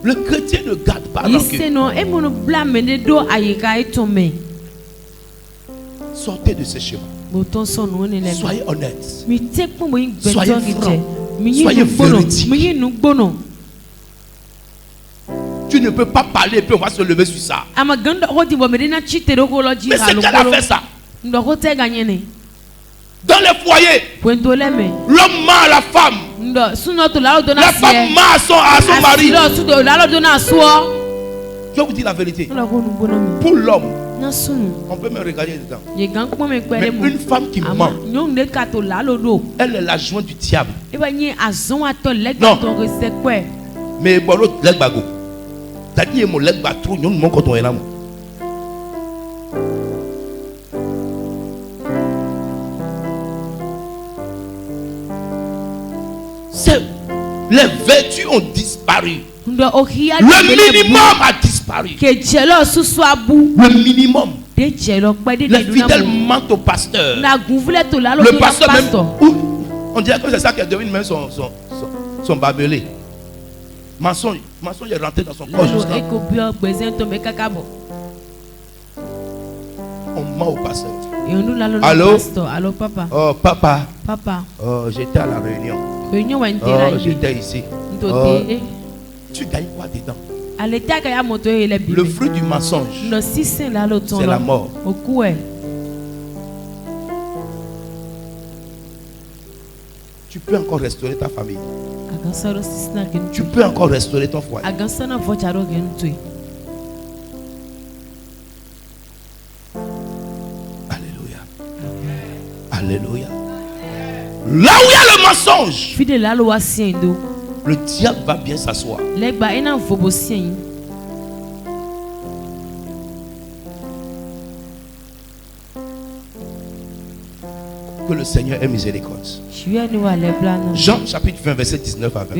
Le chrétien ne garde pas rancune. Sortez de ce chemin. Soyez honnête. Soyez franc. Soyez véridique. Tu ne peux pas parler et puis on va se lever sur ça. Mais c'est qu'elle a fait ça. Dans les foyers, l'homme ment à la femme. La femme ment à son mari. Je vous dis la vérité. Pour l'homme, on peut me regarder dedans. Mais une femme qui ment, elle est la jointe du diable. Non. Mais bon, l'autre, l'autre, les vertus ont disparu. Le minimum a disparu. Le minimum. Les fidèles mentent au pasteur. Le pasteur même, on dirait que c'est ça qui a devenu même son barbelé. Mensonge est rentré dans son corps jusqu'à. On ment au pasteur. Allô? Allô, papa. Oh, papa. Papa. Oh, j'étais à la réunion. Oh, j'étais ici. Oh, tu gagnes quoi dedans? Le fruit du mensonge, c'est la mort. Tu peux encore restaurer ta famille. Tu peux encore restaurer ton foyer. Alléluia. Alléluia. Là où il y a le mensonge, le diable va bien s'asseoir. Que le Seigneur ait miséricorde. Jean chapitre 20 verset 19 à 20.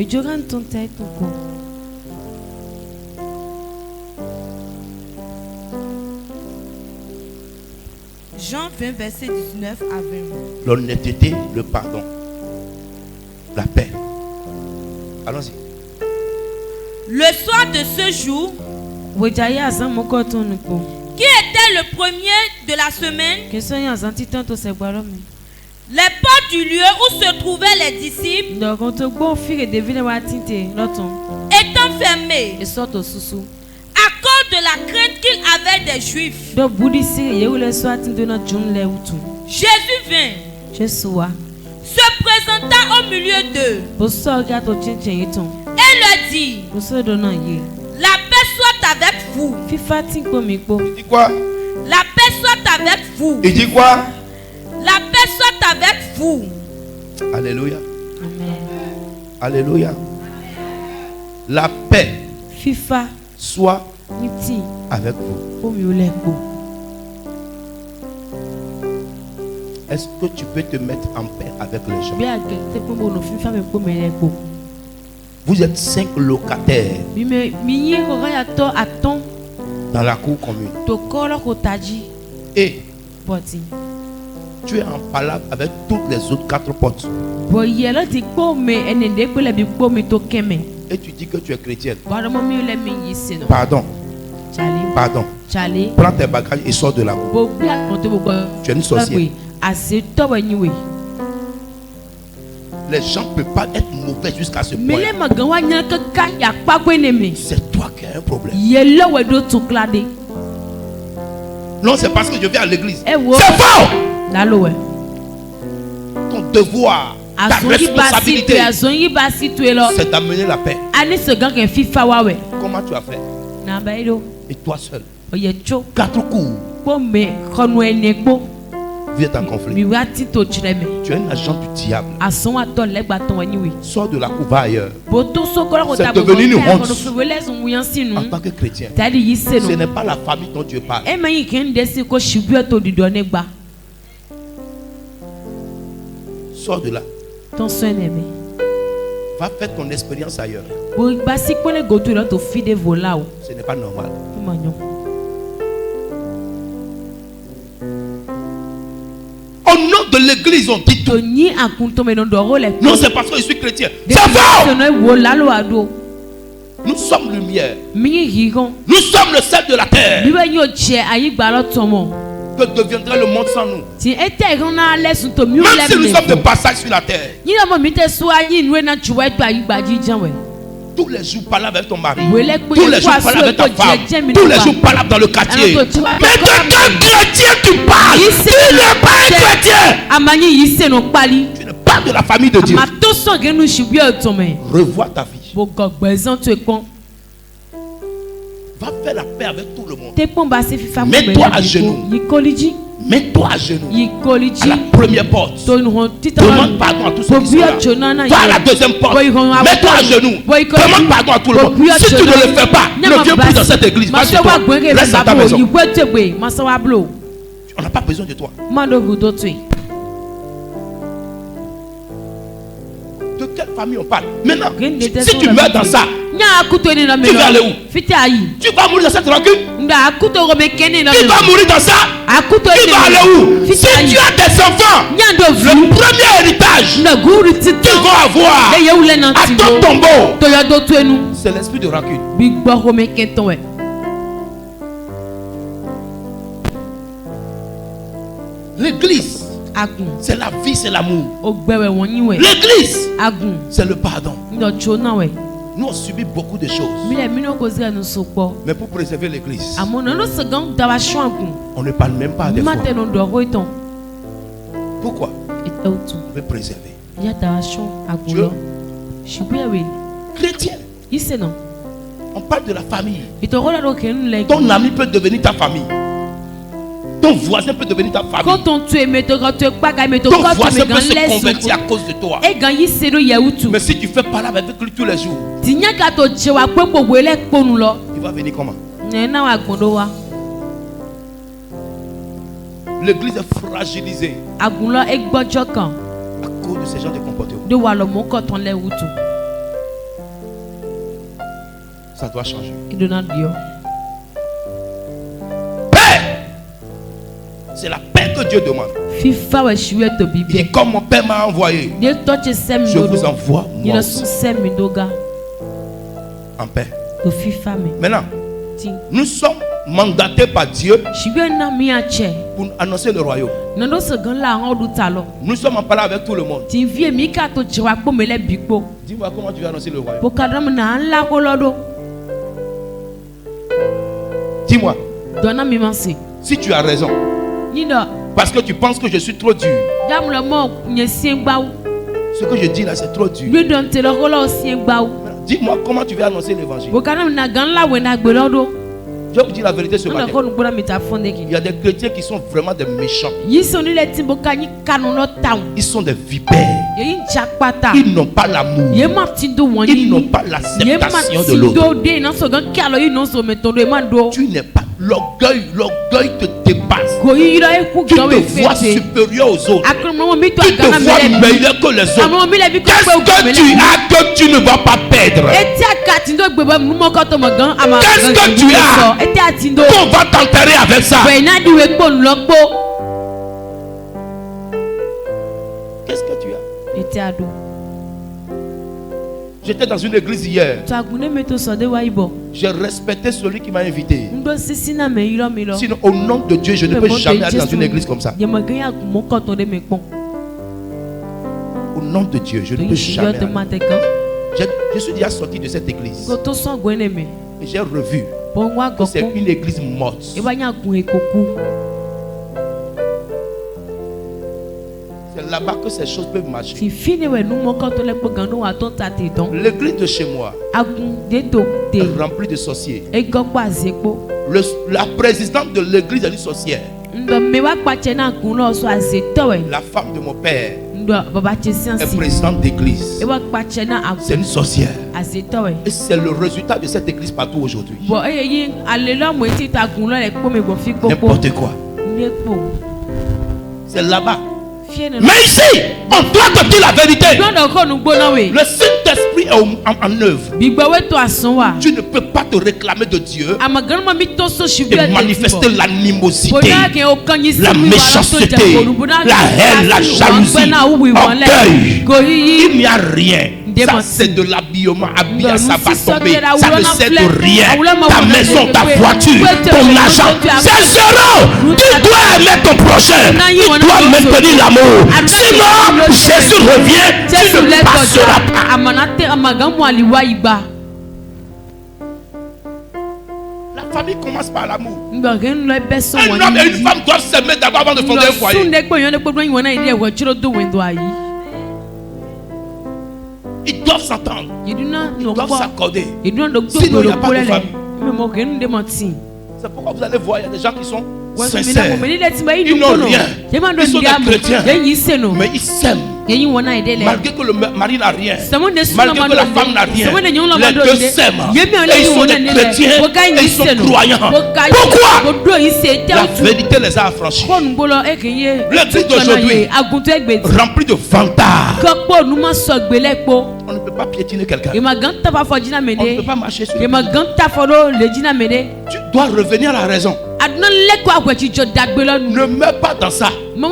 Jean 20 verset 19 à 20. L'honnêteté, le pardon, la paix. Allons-y. Le soir de ce jour, qui était le premier de la semaine, les portes du lieu où se trouvaient les disciples étant fermées à cause de la crainte qu'il avait des Juifs, Jésus vint, se présenta au milieu d'eux et leur dit: la paix soit avec vous. Il dit quoi? La paix soit avec vous. Il dit quoi? La paix soit avec vous. Alléluia. Amen. Alléluia. La paix soit avec vous. Est-ce que tu peux te mettre en paix avec les gens? Vous êtes 5 locataires dans la cour commune. Et tu es en palabre avec toutes les autres 4 portes. Et tu dis que tu es chrétienne. Pardon. Pardon. Prends tes bagages et sors de la cour. Tu es une sorcière. Les gens ne peuvent pas être mauvais jusqu'à ce point. C'est toi qui as un problème. Non, c'est parce que je viens à l'église. C'est faux. Ton devoir, ta responsabilité, c'est d'amener la paix. Comment tu as fait? Et toi seul, 4 coups. Vous êtes en conflit. Tu es un agent du diable. Sors de la cour, va ailleurs. C'est devenu une honte. En tant que chrétien, ce n'est pas la famille dont Dieu parle. Sors de là. Va faire ton expérience ailleurs. Ce n'est pas normal. Au nom de l'église, on dit tout. Non, c'est parce que je suis chrétien. C'est faux. Nous sommes lumière. Nous sommes le sel de la terre. Que deviendrait le monde sans nous? Même si nous sommes de passage sur la terre. Tous les jours, parle avec ton mari. Tous les jours, parle avec ta femme. Tous les jours, parle dans le quartier. Mais de quel chrétien tu parles? Tu n'es pas un chrétien. Tu n'es pas de la famille de Dieu. Revois ta vie. Va faire la paix avec tout le monde. Mets-toi à genoux. Mets-toi à genoux. À la première porte. Demande pardon à tous ceux qui sont là. Va à la deuxième porte. Mets-toi à genoux. Demande pardon à tout le monde. Si tu ne le fais pas, ne viens plus dans cette église. Va-toi. Reste à ta maison. On n'a pas besoin de toi. De quelle famille on parle? Maintenant, si tu meurs dans ça, tu vas aller où? Tu vas mourir dans cette rancune? Tu vas mourir dans ça? Tu vas aller où? Si tu as des enfants, le premier héritage qu'ils vont avoir à ton tombeau, c'est l'esprit de rancune. L'église, c'est la vie, c'est l'amour. L'église, c'est le pardon. Nous on subit beaucoup de choses. Mais pour préserver l'église, on ne parle même pas des fois. Pourquoi? On veut préserver. Dieu, chrétien, on parle de la famille. Ton ami peut devenir ta famille. Ton voisin peut devenir ta famille. Ton voisin peut se convertir à cause de toi. Mais si tu fais parler avec lui tous les jours, il va venir comment? L'église est fragilisée à cause de ce genre de comportement. Ça doit changer. Paix! C'est la paix que Dieu demande. Il dit, comme mon Père m'a envoyé, je vous envoie moi aussi. En paix. Maintenant, nous sommes mandatés par Dieu pour annoncer le royaume. Nous sommes en parlant avec tout le monde. Dis-moi comment tu vas annoncer le royaume. Dis-moi. Si tu as raison. Parce que tu penses que je suis trop dur. Ce que je dis là, c'est trop dur. Dis-moi comment tu vas annoncer l'évangile. Je vous dis la vérité ce matin. Il y a des chrétiens qui sont vraiment des méchants. Ils sont des vipères. Ils n'ont pas l'amour. Ils n'ont pas l'acceptation de l'autre. Tu n'es pas. L'orgueil te dépasse. Tu te vois supérieur aux autres. Tu te vois meilleur que les autres. Qu'est-ce que tu as que tu ne vas pas perdre? Qu'est-ce que tu as qu'on va t'enterrer avec ça? Qu'est-ce que tu as? J'étais dans une église hier. J'ai respecté celui qui m'a invité. Sinon, au nom de Dieu, je ne peux jamais aller dans une église comme ça. Au nom de Dieu, je ne peux jamais aller. Je suis déjà sorti de cette église. Et j'ai revu que c'est une église morte. C'est là-bas que ces choses peuvent marcher. L'église de chez moi est remplie de sorciers. La présidente de l'église est une sorcière. La femme de mon père est présidente d'église. C'est une sorcière. Et c'est le résultat de cette église partout aujourd'hui. N'importe quoi. C'est là-bas. Mais ici, on doit te dire la vérité. Le Saint-Esprit est en œuvre. Tu ne peux pas te réclamer de Dieu et manifester l'animosité, la méchanceté, la haine, la jalousie, l'orgueil. Il n'y a rien. Ça c'est de l'habillement. Habillé, ça va tomber. Ça ne sert de rien. Ta maison, ta voiture, ton argent, c'est zéro. Tu dois aimer ton prochain. Tu dois maintenir l'amour. Sinon, Jésus revient. Tu ne passeras pas. La famille commence par l'amour. Un homme et une femme doivent s'aimer d'abord avant de fonder un foyer. Ils doivent s'entendre. Ils doivent s'accorder. Sinon, il n'y a pas de famille. C'est pourquoi vous allez voir, il y a des gens qui sont sincères. Ils n'ont rien. Ils sont des chrétiens. Mais ils s'aiment. Malgré que le mari n'a rien. Malgré que la femme n'a rien. Les deux s'aiment. Et ils sont des chrétiens. Et ils sont croyants. Pourquoi? La vérité les a affranchis. L'église d'aujourd'hui remplie de vantards. On ne peut pas piétiner quelqu'un. On ne peut pas marcher sur lui. Tu dois revenir à la raison. Ne meurs pas dans ça. Quel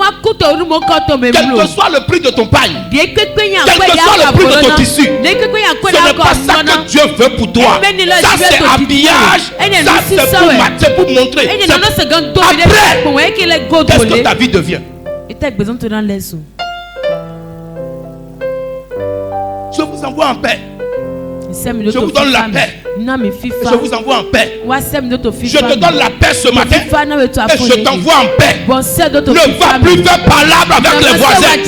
que soit le prix de ton pain, quel que soit le prix de ton tissu, ce n'est pas ça que Dieu veut pour toi. Ça c'est habillage. Ça c'est pour montrer. Après, qu'est-ce que ta vie devient? Je vous envoie en paix. Je vous donne la paix. Je vous envoie en paix. Je te donne la paix ce matin. Et je t'envoie en paix. Ne va plus faire palabre avec les voisins.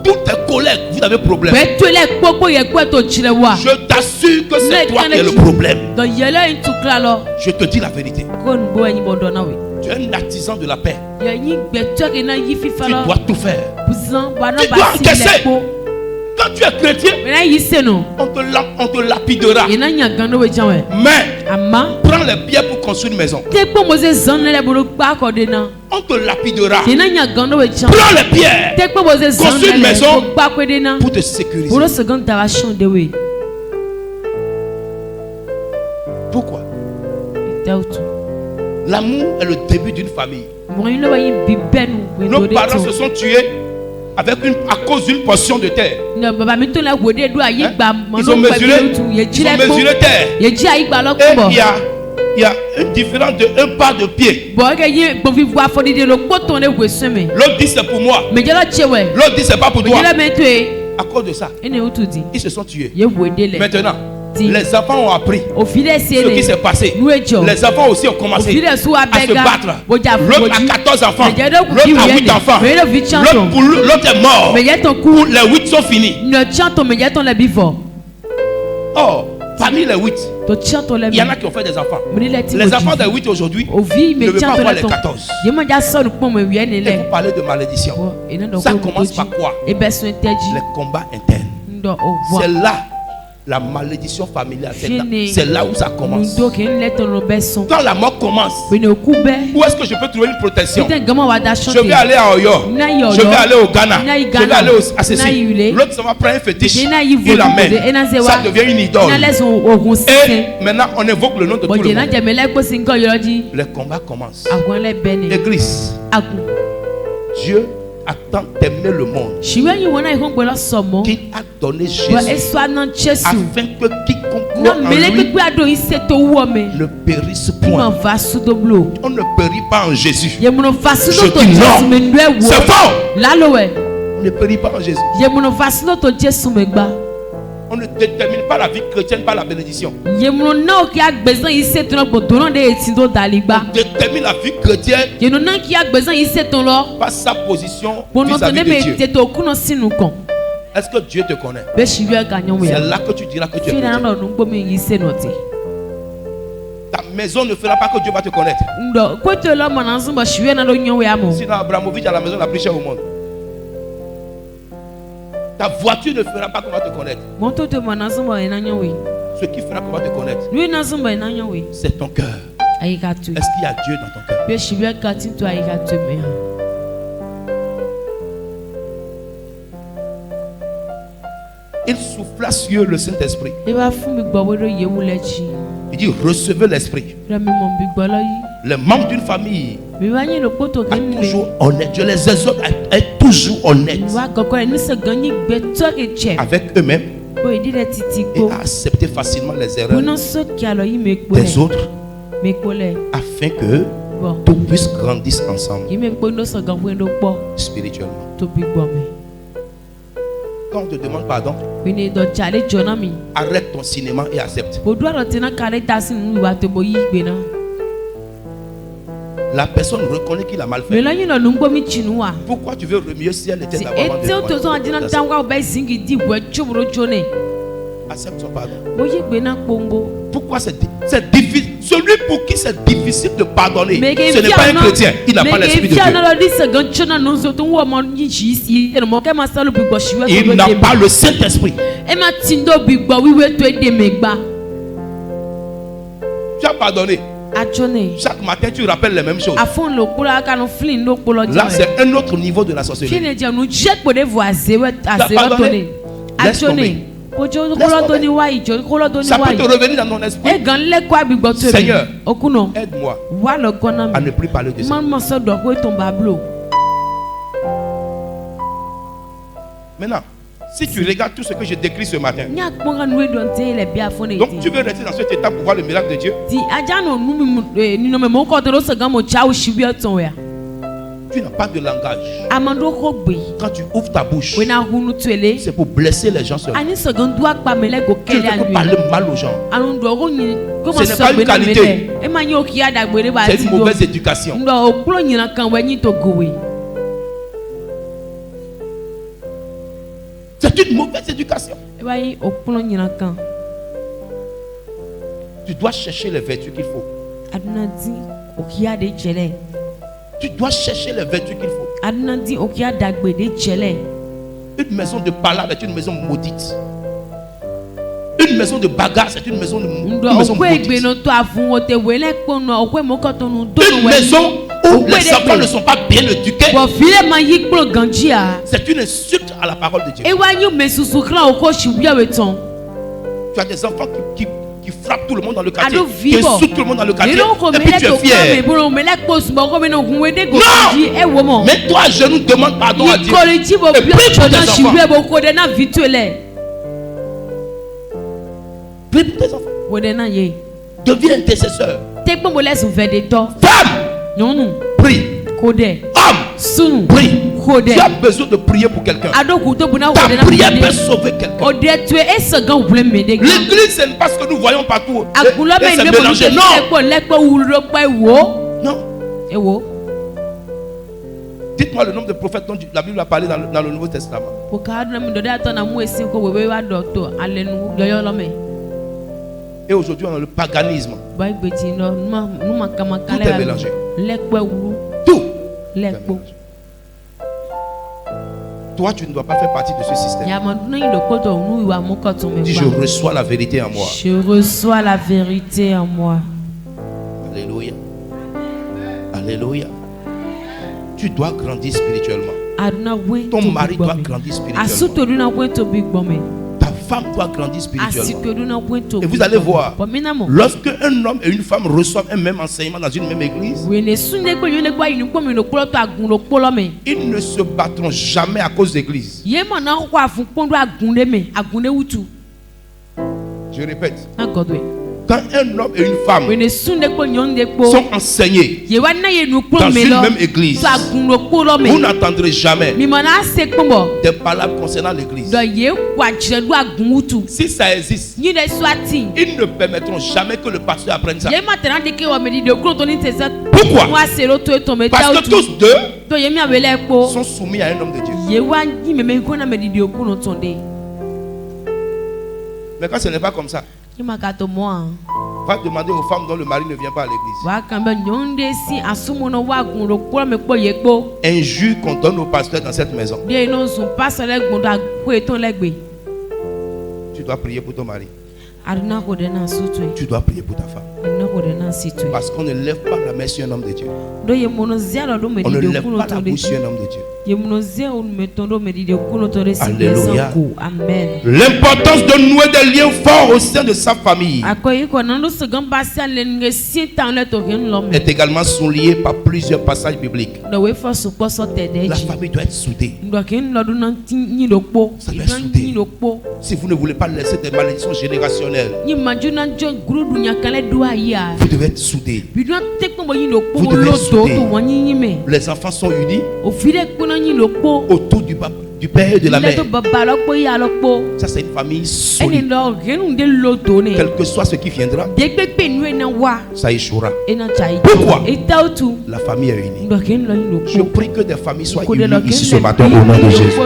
Toutes tes collègues, vous avez problème. Je t'assure que c'est toi qui es le problème. Je te dis la vérité. Tu es un artisan de la paix. Tu dois tout faire. Tu dois encaisser. Quand Quand tu es chrétien, on te lapidera. Mais prends les pierres pour construire une maison. On te lapidera. Prends les pierres. Construis une maison pour te sécuriser. Pourquoi? L'amour est le début d'une famille. Nos parents se sont tués à cause d'une portion de terre. Ils ont mesuré terre. Et il y a une différence de un pas de pied. L'autre dit c'est pour moi. L'autre dit c'est pas pour toi. À cause de ça, ils se sont tués. Maintenant, les enfants ont appris ce qui s'est passé. Les enfants aussi ont commencé à se battre. L'autre a 14 enfants. L'autre a 8 enfants. L'autre est mort. Les 8 sont finis. Oh, parmi les 8, il y en a qui ont fait des enfants. Les enfants des 8 aujourd'hui ne veulent pas avoir les 14. Et vous parlez de malédiction. Ça commence par quoi? Les combats internes. C'est là la malédiction familiale. C'est là où ça commence. Quand la mort commence, où est-ce que je peux trouver une protection? Je vais aller à Oyo. Je vais aller au Ghana. Je vais aller à ceci. L'autre, ça va prendre un fétiche. Il l'amène. Ça devient une idole. Et maintenant, on évoque le nom de tout le monde. Les combats commencent. Église. Dieu a tant aimé le monde qu'il a donné Jésus afin que quiconque croit en lui ne périsse point. On ne périt pas en Jésus. Je dis non, c'est faux. On ne périt pas en Jésus. On ne détermine pas la vie chrétienne par la bénédiction. On détermine la vie chrétienne par sa position vis-à-vis de Dieu. Est-ce que Dieu te connaît? C'est là que tu diras que tu es chrétien. Ta maison ne fera pas que Dieu va te connaître. Sinon Abramovich a la maison la plus chère au monde. Ta voiture ne fera pas qu'on va te connaître. Ce qui fera qu'on va te connaître, c'est ton cœur. Est-ce qu'il y a Dieu dans ton cœur? Il souffla sur le Saint-Esprit. Il dit recevez l'Esprit. Les membres d'une famille sont toujours honnêtes. Je les exhorte à être toujours honnêtes avec eux-mêmes et à accepter facilement les erreurs des autres afin que tout puisse grandir ensemble spirituellement. Quand on te demande pardon, arrête ton cinéma et accepte. La personne reconnaît qu'il a mal fait. Pourquoi tu veux remuer si elle était d'abord? Accepte son pardon. Pourquoi c'est difficile? Celui pour qui c'est difficile de pardonner, ce n'est pas un chrétien. Il n'a pas l'esprit de Dieu. Il n'a pas le Saint-Esprit. Tu as pardonné. Chaque matin tu rappelles les mêmes choses. Là c'est un autre niveau de la sorcellerie. Tu as pardonné. Laisse tomber. Ça peut te revenir dans ton esprit. Seigneur, aide-moi à ne plus parler de ça. Maintenant, si tu regardes tout ce que je décris ce matin, donc tu veux rester dans cette étape pour voir le miracle de Dieu. Tu n'as pas de langage. Quand tu ouvres ta bouche, c'est pour blesser les gens seulement. Tu ne peux pas parler mal aux gens. Ce n'est pas une qualité. C'est une mauvaise éducation. C'est une mauvaise éducation. Tu dois chercher les vertus qu'il faut. Tu dois chercher les vertus qu'il faut. Une maison de palabres est une maison maudite. Une maison de bagarre, c'est une maison maudite. Une maison où les enfants ne sont pas bien éduqués. C'est une insulte à la parole de Dieu. Tu as des enfants qui frappent tout le monde dans le quartier, qui insultent tout le monde dans le quartier, et puis tu es fier. Non! Mets-toi à genoux, demande pardon à Dieu. Et prie pour tes enfants. Prie pour tes enfants. Deviens intercesseur. Femme, prie. Homme, prie. Tu as besoin de prier pour quelqu'un. Ta prière peut sauver quelqu'un. L'église, ce n'est pas ce que nous voyons partout. Et c'est mélangé. Non. Dites-moi le nombre de prophètes dont la Bible a parlé dans le Nouveau Testament. Et aujourd'hui, on a le paganisme. Tout est mélangé. Tout. Toi, tu ne dois pas faire partie de ce système. Dis, je reçois la vérité en moi. Je reçois la vérité en moi. Alléluia. Alléluia. Tu dois grandir spirituellement. Ton mari doit grandir spirituellement. Ta femme doit grandir spirituellement. Et vous allez voir, lorsque un homme et une femme reçoivent un même enseignement dans une même église, ils ne se battront jamais à cause d'église. Je répète. Quand un homme et une femme sont enseignés dans une même église, vous n'entendrez jamais des palabres concernant l'église. Si ça existe, ils ne permettront jamais que le pasteur apprenne ça. Pourquoi? Parce que tous deux sont soumis à un homme de Dieu. Mais quand ce n'est pas comme ça, va demander aux femmes dont le mari ne vient pas à l'église. Injure qu'on donne au pasteur dans cette maison. Tu dois prier pour ton mari. Tu dois prier pour ta femme. Parce qu'on ne lève pas la main sur un homme de Dieu. On ne lève pas la bouche sur un homme de Dieu. Alléluia. L'importance de nouer des liens forts au sein de sa famille est également soulignée par plusieurs passages bibliques. La famille doit être soudée. Ça doit être soudé. Si vous ne voulez pas laisser des malédictions générationnelles, vous devez être soudés. Vous devez être soudés. Les enfants sont unis autour du père et de la mère. Ça, c'est une famille solide. Quel que soit ce qui viendra, ça échouera. Pourquoi? La famille est unie. Je prie que des familles soient unies ici ce matin au nom de Jésus.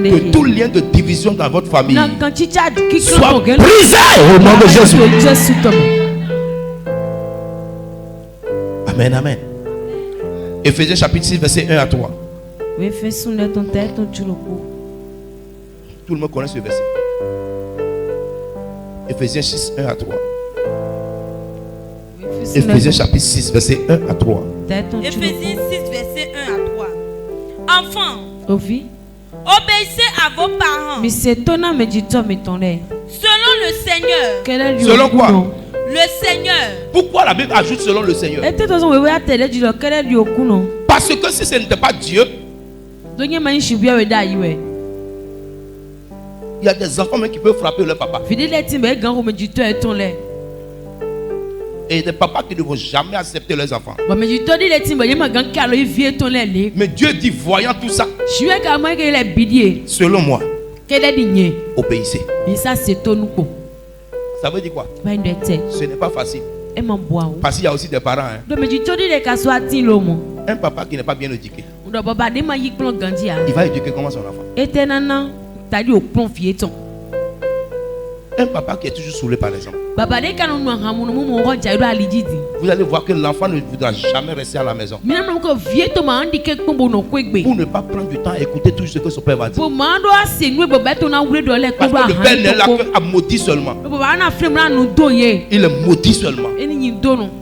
Que tout lien de division dans votre famille soit brisé au nom de Jésus. Amen, amen. Éphésiens chapitre 6, verset 1 à 3. Tout le monde connaît ce verset. Éphésiens 6, 1 à 3. Éphésiens chapitre 6, verset 1 à 3. Éphésiens 6, verset 1 à 3. Enfants, obéissez à vos parents selon le Seigneur. Selon quoi? Le Seigneur. Pourquoi la Bible ajoute selon le Seigneur? Parce que si ce n'était pas Dieu, il y a des enfants même qui peuvent frapper leur papa. Et des papas qui ne vont jamais accepter leurs enfants. Mais Dieu dit, voyant tout ça, selon moi, obéissez. Ça veut dire quoi? Ce n'est pas facile. Parce qu'il y a aussi des parents. Un papa qui n'est pas bien éduqué, il va éduquer comment son enfant? Un papa qui est toujours saoulé par les enfants. Vous allez voir que l'enfant ne voudra jamais rester à la maison. Pour ne pas prendre du temps à écouter tout ce que son père va dire. Parce que le père n'est là qu'à maudire seulement. Il est maudit seulement.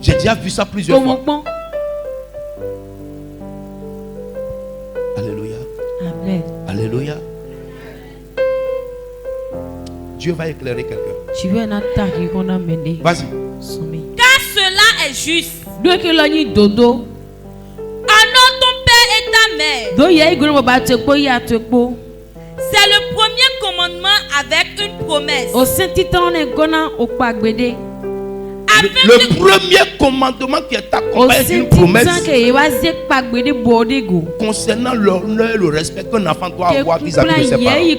J'ai déjà vu ça plusieurs fois. Alléluia. Amen. Alléluia. Dieu va éclairer quelqu'un. Vas-y. Car cela est juste. Honore ton père et ta mère. C'est le premier commandement avec une promesse. Le premier commandement qui est accompagné d'une promesse concernant l'honneur et le respect qu'un enfant doit avoir vis-à-vis de ses parents. Et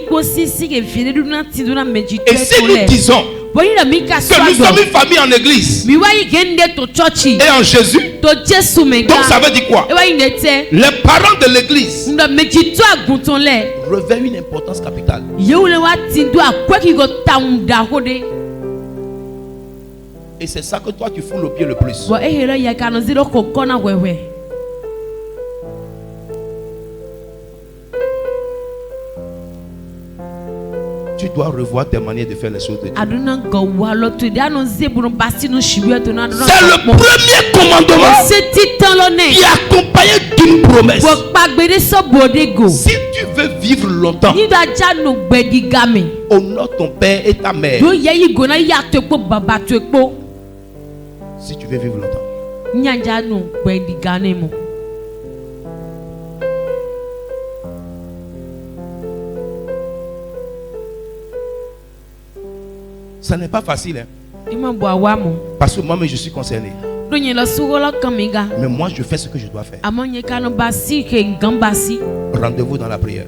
si nous disons que nous sommes une famille en église et en Jésus, donc ça veut dire quoi? Les parents de l'église revêtent une importance capitale. Et c'est ça que toi tu fous le pied le plus. Tu dois revoir tes manières de faire les choses de Dieu. C'est le premier commandement qui est accompagné d'une promesse. Si tu veux vivre longtemps, honore ton père et ta mère. Si tu veux vivre longtemps. Ça n'est pas facile, hein? Parce que moi-même je suis concerné. Mais moi je fais ce que je dois faire. Rendez-vous dans la prière.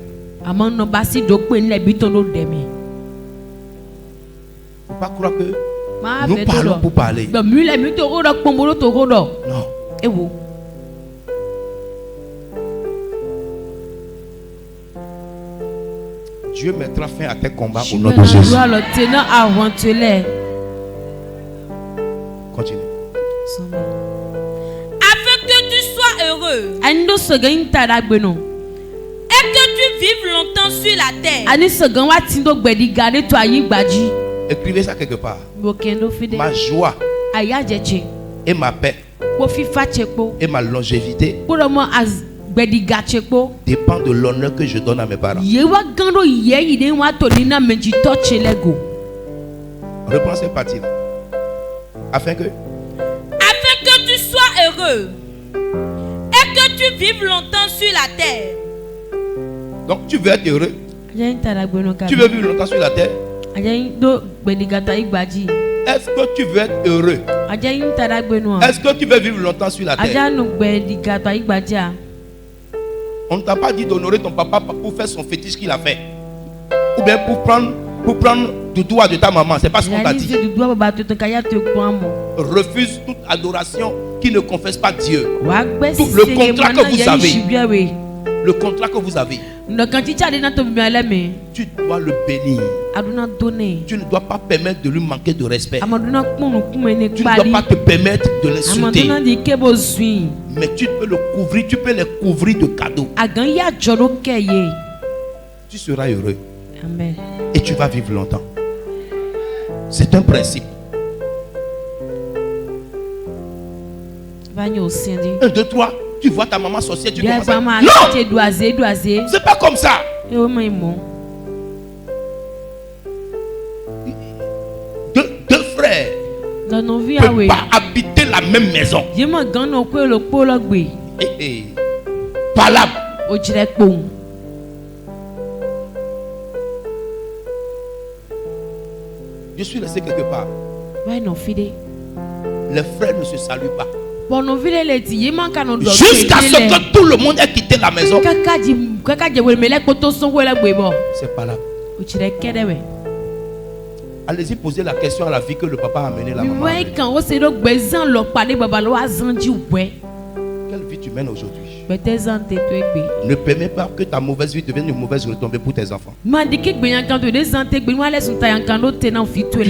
Faut pas croire que nous parlons pour parler. Non. Dieu mettra fin à tes combats au nom de Jésus. Continue. Afin que tu sois heureux et que tu vives longtemps sur la terre. Écrivez ça quelque part. Ma joie et ma paix et ma longévité dépend de l'honneur que je donne à mes parents. Reprends cette partie là. Afin que tu sois heureux et que tu vives longtemps sur la terre. Donc tu veux être heureux. Tu veux vivre longtemps sur la terre. Est-ce que tu veux être heureux? Est-ce que tu veux vivre longtemps sur la terre? On ne t'a pas dit d'honorer ton papa pour faire son fétiche qu'il a fait. Ou bien pour prendre du doigt de ta maman. C'est pas ce qu'on t'a dit. Refuse toute adoration qui ne confesse pas Dieu. Tout le contrat que vous avez. Le contrat que vous avez. Tu dois le bénir. Tu ne dois pas permettre de lui manquer de respect. Tu ne dois pas te permettre de l'insulter. Mais tu peux le couvrir, tu peux les couvrir de cadeaux. Tu seras heureux. Amen. Et tu vas vivre longtemps. C'est un principe. 1, 2, 3. Tu vois ta maman sorcière, tu commences à... Non! C'est pas comme ça. Deux frères ne peuvent pas habiter la même maison. Palable. Je suis laissé quelque part. Les frères ne se saluent pas. Jusqu'à ce que tout le monde ait quitté la maison. C'est pas là. Allez-y poser la question à la fille que le papa a amené la maman. Quelle vie tu mènes aujourd'hui? Ne permets pas que ta mauvaise vie devienne une mauvaise retombée pour tes enfants. Tu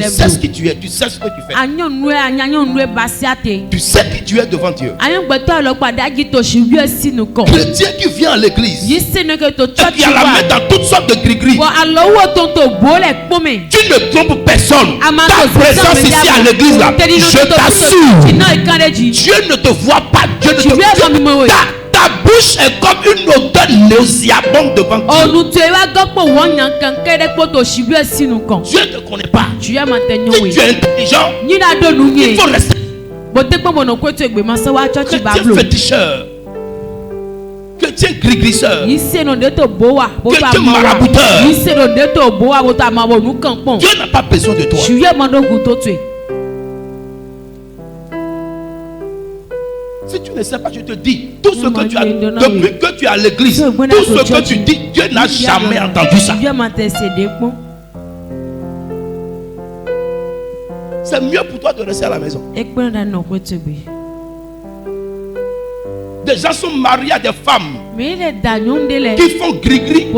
sais ce que tu es, tu sais ce que tu fais. Tu sais qui tu es devant Dieu. Chrétien qui vient à l'église et qui a la main dans toutes sortes de gris-gris. Tu ne trompes personne. Ta présence ici à l'église là, je t'assure, Dieu ne te voit pas. Dieu ne te voit pas. Ta bouche est comme une odeur nauséabonde devant Dieu. Dieu ne te connaît pas. Si tu es intelligent, il faut rester. Chrétien féticheur, chrétien gris-grisseur, chrétien marabouteur, Dieu n'a pas besoin de toi. Si tu ne sais pas, je te dis, tout ce que tu as, depuis que tu es à l'église, tout ce que tu dis, Dieu n'a jamais entendu ça. C'est mieux pour toi de rester à la maison. Des gens sont mariés à des femmes qui font gris-gris. Et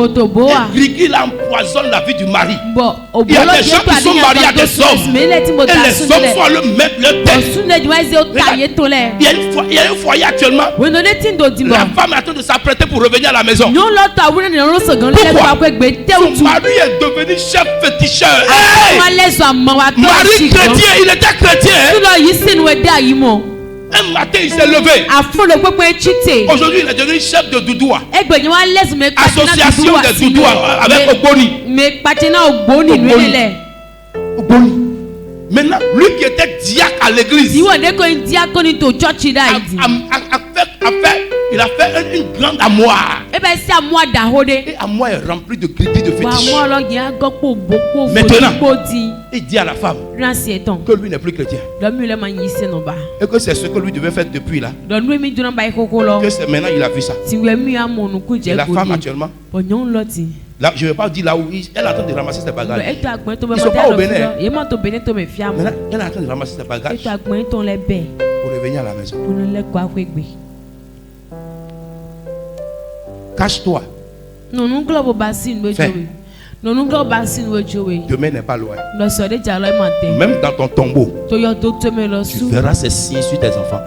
gris-gris là empoisonne la vie du mari. Il y a des gens qui sont mariés à des hommes. Et les hommes font le même tête. Il y a un foyer actuellement. La femme est en train de s'apprêter pour revenir à la maison. Pourquoi? Son mari est devenu chef féticheur. Mari chrétien, il était chrétien. Un matin, il s'est levé. Aujourd'hui, il est devenu chef de Doudoua. Association des Doudouas avec Ogboni. Maintenant, lui qui était diacre à l'église, il a fait une grande armoire. Et l'armoire est remplie de gris de fétiches. Maintenant, il dit à la femme que lui n'est plus chrétien. Et que c'est ce que lui devait faire depuis là. Que c'est maintenant il a vu ça. Et la femme actuellement, là, je ne vais pas dire là où elle est en train de ramasser ses bagages. Ils ne sont pas au Bénin. Maintenant, elle est en train de ramasser ses bagages pour revenir à la maison. Cache-toi. Fais. Demain n'est pas loin. Même dans ton tombeau, tu verras ces signes sur tes enfants.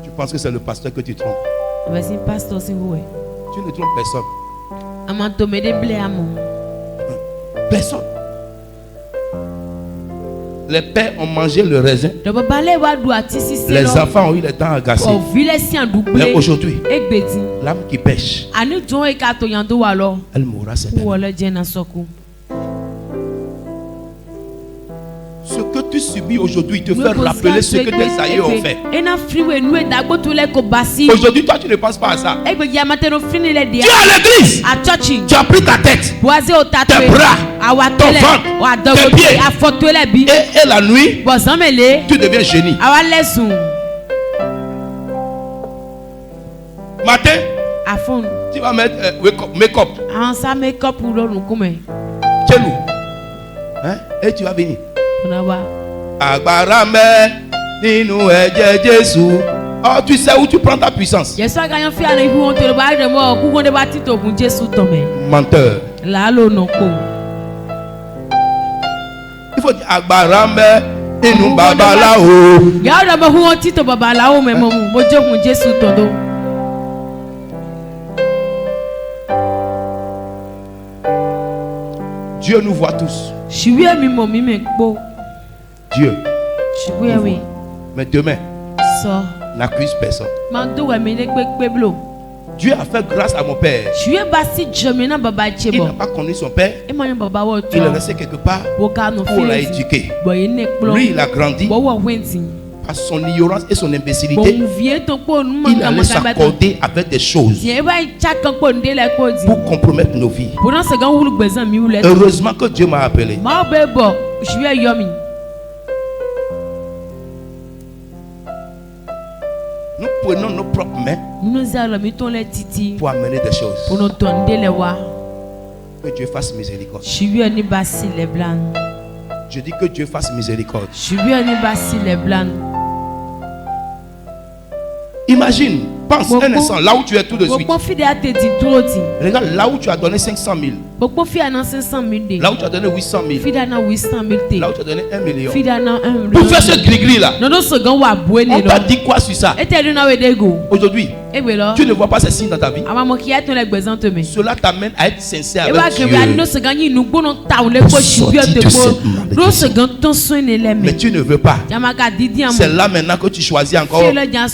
Tu penses que c'est le pasteur que tu trompes? Tu ne trompes personne. Personne. Les pères ont mangé le raisin. Les enfants ont eu le temps agacé. Mais aujourd'hui, l'âme qui pêche, elle mourra certainement. Ce que tu subis aujourd'hui te fait rappeler ce que tes aïeux ont fait. Aujourd'hui, toi, tu ne penses pas à ça. Tu es à l'église. Tu as pris ta tête, tes bras, ton ventre, tes pieds. Et la nuit, tu deviens génie. Matin, tu vas mettre make-up. Hein? Et tu vas venir. Oh, tu sais où tu prends ta puissance. Menteur. Il faut dire Agbarame inu babalao. Dieu nous voit tous. Dieu. Mais demain, n'accuse personne. Dieu a fait grâce à mon père. Il n'a pas connu son père. Il l'a laissé quelque part pour l'éduquer. Lui, il a grandi. Par son ignorance et son imbécilité, il allait s'accorder avec des choses pour compromettre nos vies. Heureusement que Dieu m'a appelé. Nous prenons nos propres mains pour amener des choses. Que Dieu fasse miséricorde. Je dis que Dieu fasse miséricorde. Imagine, pense un instant, là où tu es tout de suite. Regarde, là où tu as donné 500 000. Là où tu as donné 800 000. Là où tu as donné 1 million. Pour faire ce gris-gris là. On t'a dit quoi sur ça? Aujourd'hui, tu ne vois pas ces signes dans ta vie. Cela t'amène à être sincère avec Dieu. Mais tu ne veux pas. C'est là maintenant que tu choisis encore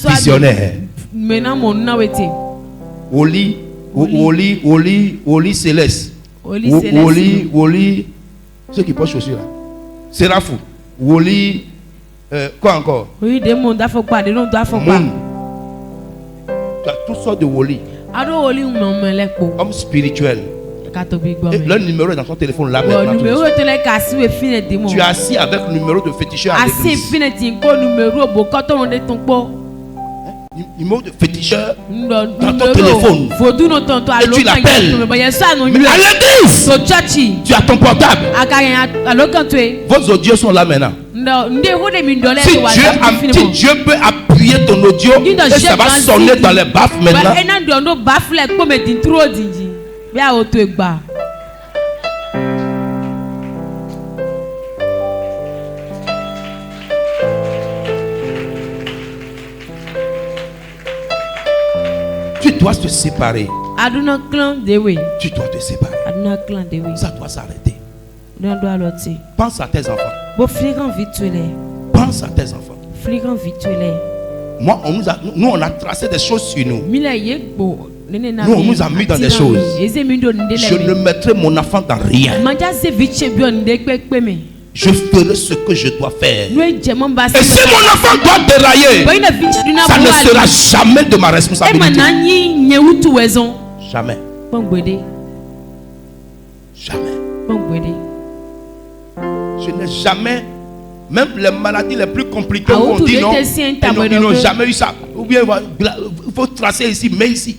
visionnaire. Oli Céleste. Oli, ceux qui portent chaussures là. Sérafou. Oli, quoi encore? Oui, des mondes à faut pas, des noms à faut pas. Tu as toutes sortes de Oli. Homme spirituel. Et le numéro est dans ton téléphone là maintenant. Tu es assis avec le numéro de féticheur à l'église. Numéro de féticheur dans ton téléphone. Et tu l'appelles. Mais à l'église, tu as ton portable. Vos audios sont là maintenant. Si Dieu peut appuyer ton audio, et ça va sonner dans les baffes maintenant. Tu dois te séparer. Tu dois te séparer. Ça doit s'arrêter. Pense à tes enfants. Pense à tes enfants. Moi, nous on a tracé des choses sur nous. Nous, on nous a mis dans des choses. Je ne mettrai mon enfant dans rien. Je ferai ce que je dois faire. Et si mon enfant doit dérailler, ça ne sera jamais de ma responsabilité. Jamais. Jamais. Je n'ai jamais, même les maladies les plus compliquées, où on dit non, ils n'ont jamais eu ça. Ou bien il faut tracer ici, mais ici.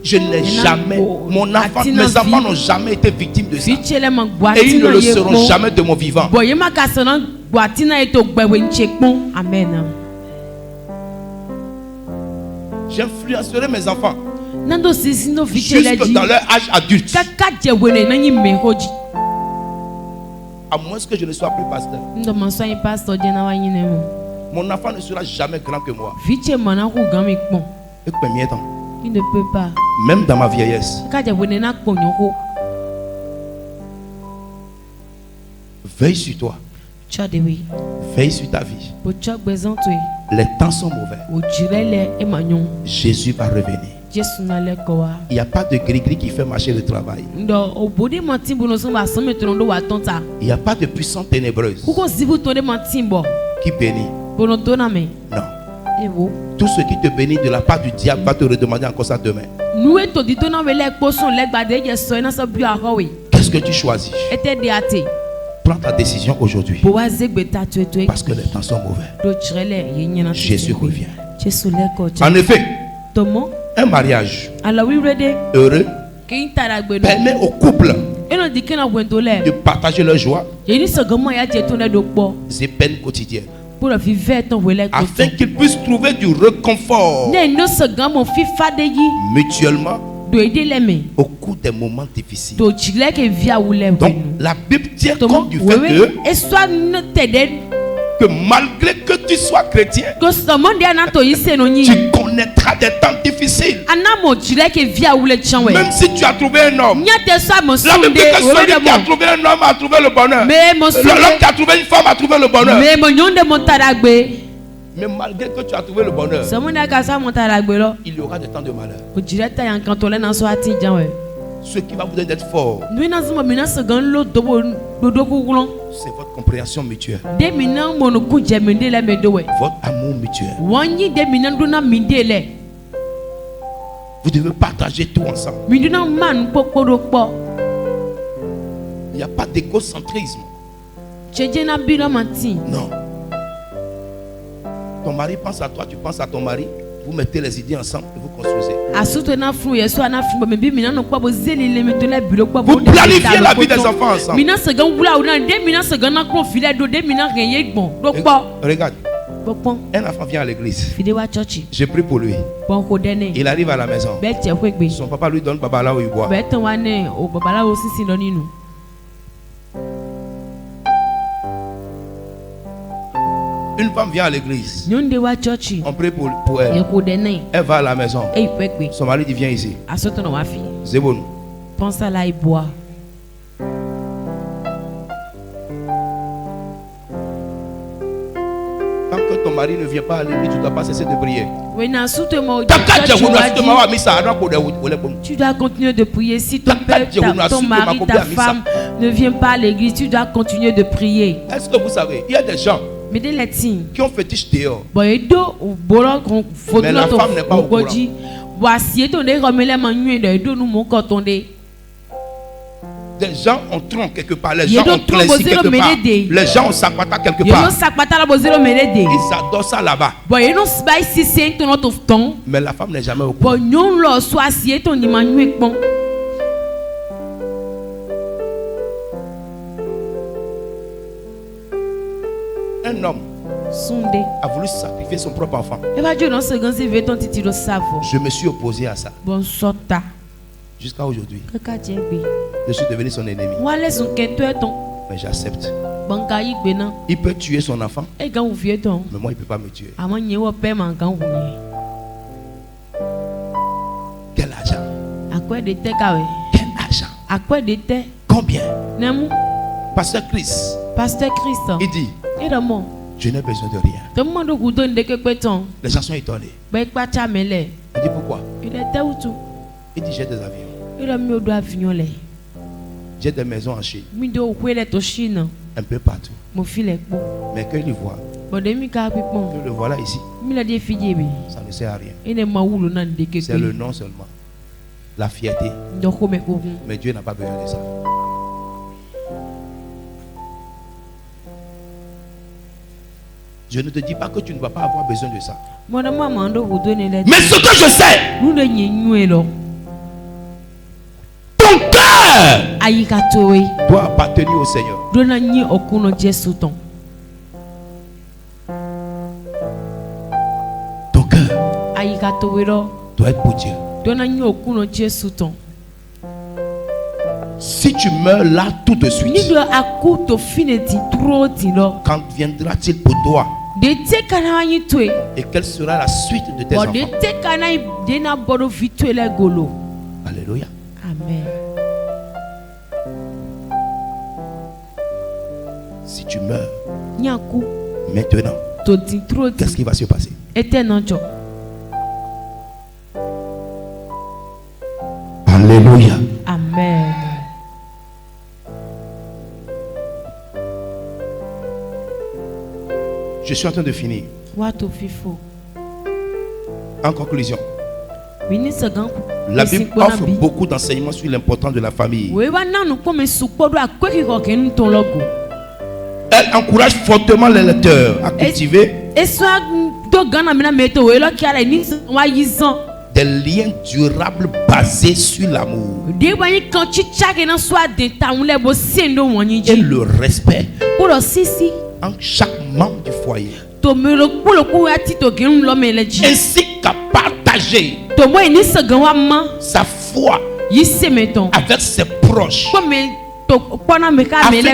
Je n'ai jamais, mes enfants n'ont jamais été victimes de ça. Et ils ne le seront jamais de mon vivant. J'influencerai mes enfants jusque dans leur âge adulte. À moins que je ne sois plus pasteur. Mon enfant ne sera jamais grand que moi. Et combien de temps? Il ne peut pas. Même dans ma vieillesse. Veille sur toi. Veille sur ta vie. Les temps sont mauvais. Jésus va revenir. Il n'y a pas de gris-gris qui fait marcher le travail. Il n'y a pas de puissance ténébreuse qui bénit. Non. Tout ce qui te bénit de la part du diable va te redemander encore ça demain. Qu'est-ce que tu choisis? Prends ta décision aujourd'hui. Parce que les temps sont mauvais. Jésus revient. En effet, un mariage heureux permet au couple de partager leur joie et peines quotidiennes, afin qu'ils puissent trouver du réconfort mutuellement au cours des moments difficiles. Donc la Bible tient compte du fait que malgré que tu sois chrétien, tu connaîtras des temps difficiles. Même si tu as trouvé un homme, la Bible dit que celui qui a trouvé un homme a trouvé le bonheur. L'homme qui a trouvé une femme a trouvé le bonheur. Mais malgré que tu as trouvé le bonheur, il y aura des temps de malheur. Ce qui va vous donner d'être fort, c'est votre compréhension mutuelle, votre amour mutuel. Vous devez partager tout ensemble. Il n'y a pas d'égocentrisme. Non. Ton mari pense à toi, tu penses à ton mari. Vous mettez les idées ensemble et vous construisez. Vous planifiez la vie des enfants ensemble. Regarde, Un enfant vient à l'église. Je prie pour lui. Il arrive à la maison. Son papa lui donne babala où il boit. Une femme vient à l'église. On prie pour elle. Elle va à la maison. Son mari dit viens ici. C'est bon. Pense à la boire. Tant que ton mari ne vient pas à l'église, tu ne dois pas cesser de prier. Tu dois continuer de prier. Si ton père, ton mari, ta femme ne vient pas à l'église, tu dois continuer de prier. Est-ce que vous savez, il y a des gens qui ont fétiche dehors. Mais la femme n'est pas au courant. Des gens ont tronc quelque part, les gens ont cléci quelque part, les gens ont sakwata quelque part. Ils adorent ça là-bas. Mais la femme n'est jamais au courant. Un homme a voulu sacrifier son propre enfant. Je me suis opposé à ça. Jusqu'à aujourd'hui. Je suis devenu son ennemi. Mais j'accepte. Il peut tuer son enfant. Mais moi, il ne peut pas me tuer. Quel argent? Quel argent? Combien? Pasteur Christ. Il dit je n'ai besoin de rien. Les gens sont étonnés. Il dit pourquoi? Il dit j'ai des avions. J'ai des maisons en Chine. Un peu partout. Mais quand il voit que le voilà ici, ça ne sert à rien. C'est le nom seulement. La fierté. Mais Dieu n'a pas besoin de ça. Je ne te dis pas que tu ne vas pas avoir besoin de ça. Mais ce que je sais, ton cœur doit appartenir au Seigneur. Ton cœur doit être pour Dieu. Si tu meurs là tout de suite, quand viendra-t-il pour toi? Et quelle sera la suite de tes enfants? Alléluia. Amen. Si tu meurs maintenant, qu'est-ce qui va se passer? Alléluia. Amen. Je suis en train de finir. En conclusion, la Bible offre beaucoup d'enseignements sur l'importance de la famille. Elle encourage fortement les lecteurs à cultiver des liens durables basés sur l'amour et le respect entre chaque membre du foyer, ainsi qu'à partager sa foi avec ses proches, afin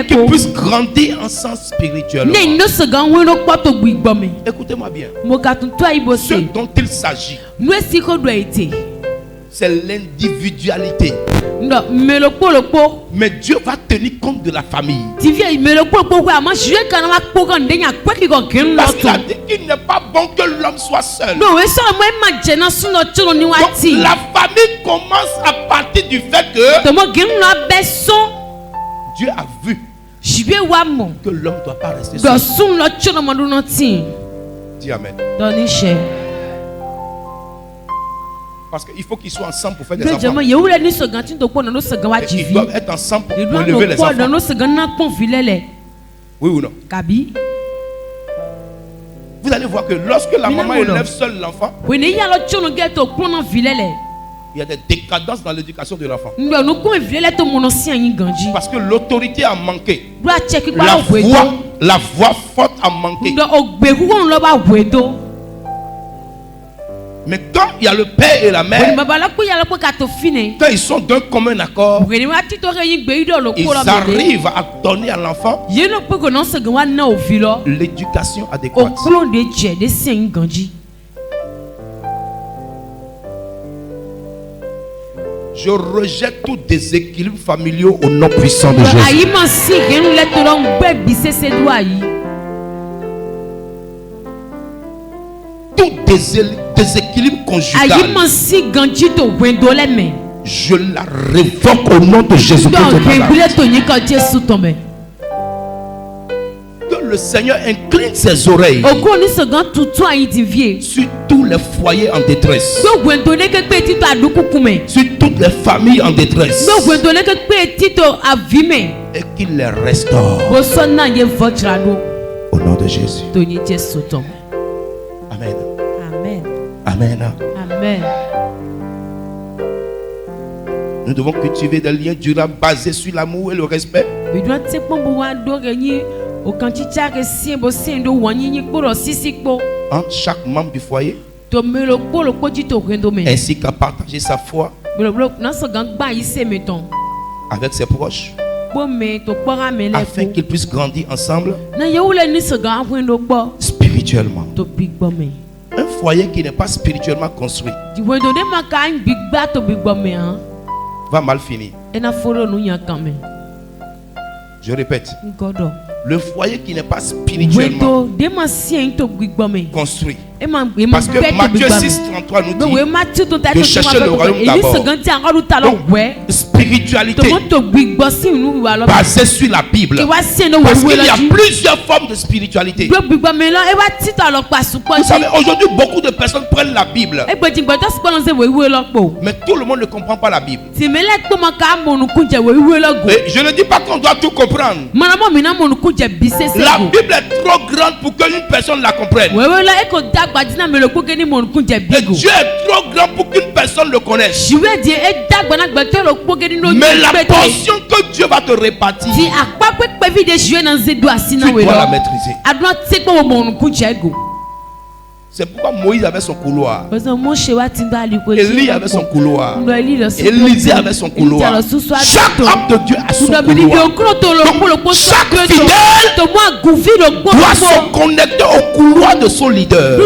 qu'ils puissent grandir ensemble spirituellement. Écoutez-moi bien. Ce dont il s'agit, c'est l'individualité. Mais Dieu va tenir compte de la famille. Parce qu'il a dit qu'il n'est pas bon que l'homme soit seul. Donc, la famille commence à partir du fait que Dieu a vu que l'homme ne doit pas rester seul. Dis amen. Parce qu'il faut qu'ils soient ensemble pour faire des enfants. Ils doivent être ensemble pour élever les enfants. Oui ou non? Vous allez voir que lorsque la maman élève seule l'enfant, il y a des décadences dans l'éducation de l'enfant. Parce que l'autorité a manqué. La voix forte a manqué. Mais quand il y a le père et la mère, quand ils sont d'un commun accord, ils arrivent à donner à l'enfant l'éducation adéquate. Je rejette tout déséquilibre familial au nom puissant de Jésus. Tout déséquilibre conjugal, je la révoque au nom de Jésus. Que le Seigneur incline ses oreilles sur tous les foyers en détresse, sur toutes les familles en détresse, et qu'il les restaure au nom de Jésus. Amen. Amen. Amen. Nous devons cultiver des liens durables basés sur l'amour et le respect. Entre chaque membre du foyer, ainsi qu'à partager sa foi avec ses proches, afin qu'ils puissent grandir ensemble spirituellement. Un foyer qui n'est pas spirituellement construit va mal finir. Je répète, le foyer qui n'est pas spirituellement construit. Parce que Matthieu 6:33 nous dit de chercher le royaume d'abord. Donc, spiritualité basée sur la Bible. Parce qu'il y a plusieurs formes de spiritualité. Vous savez, aujourd'hui, beaucoup de personnes prennent la Bible, mais tout le monde ne comprend pas la Bible. Et je ne dis pas qu'on doit tout comprendre. La Bible est trop grande pour qu'une personne la comprenne. Et Dieu est trop grand pour qu'une personne le connaisse. Mais la portion que Dieu va te répartir, tu dois la maîtriser. C'est pourquoi Moïse avait son couloir, Élie avait son couloir, Élisée avait son couloir. Chaque homme de Dieu a son couloir. Donc, chaque fidèle doit se connecter au couloir de son leader.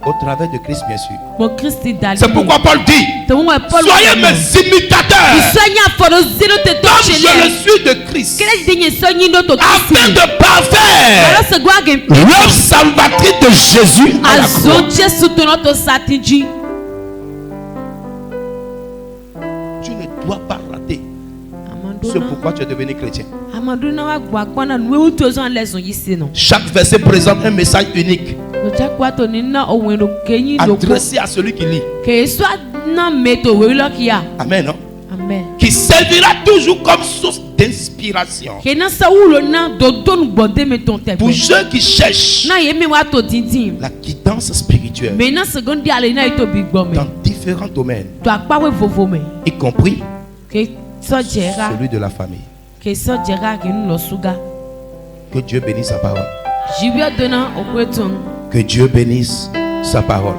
Au travers de Christ, bien sûr. C'est pourquoi Paul dit: soyez mes imitateurs, comme je le suis de Christ, afin de parfaire l'œuvre salvatrice de Jésus à la croix. Tu ne dois pas rater ce pourquoi tu es devenu chrétien. Chaque verset présente un message unique adressé à celui qui lit. Amen, non? Amen. Qui servira toujours comme source d'inspiration pour ceux qui cherchent la guidance spirituelle dans différents domaines, y compris celui de la famille. Que Dieu bénisse sa parole. Que Dieu bénisse sa parole.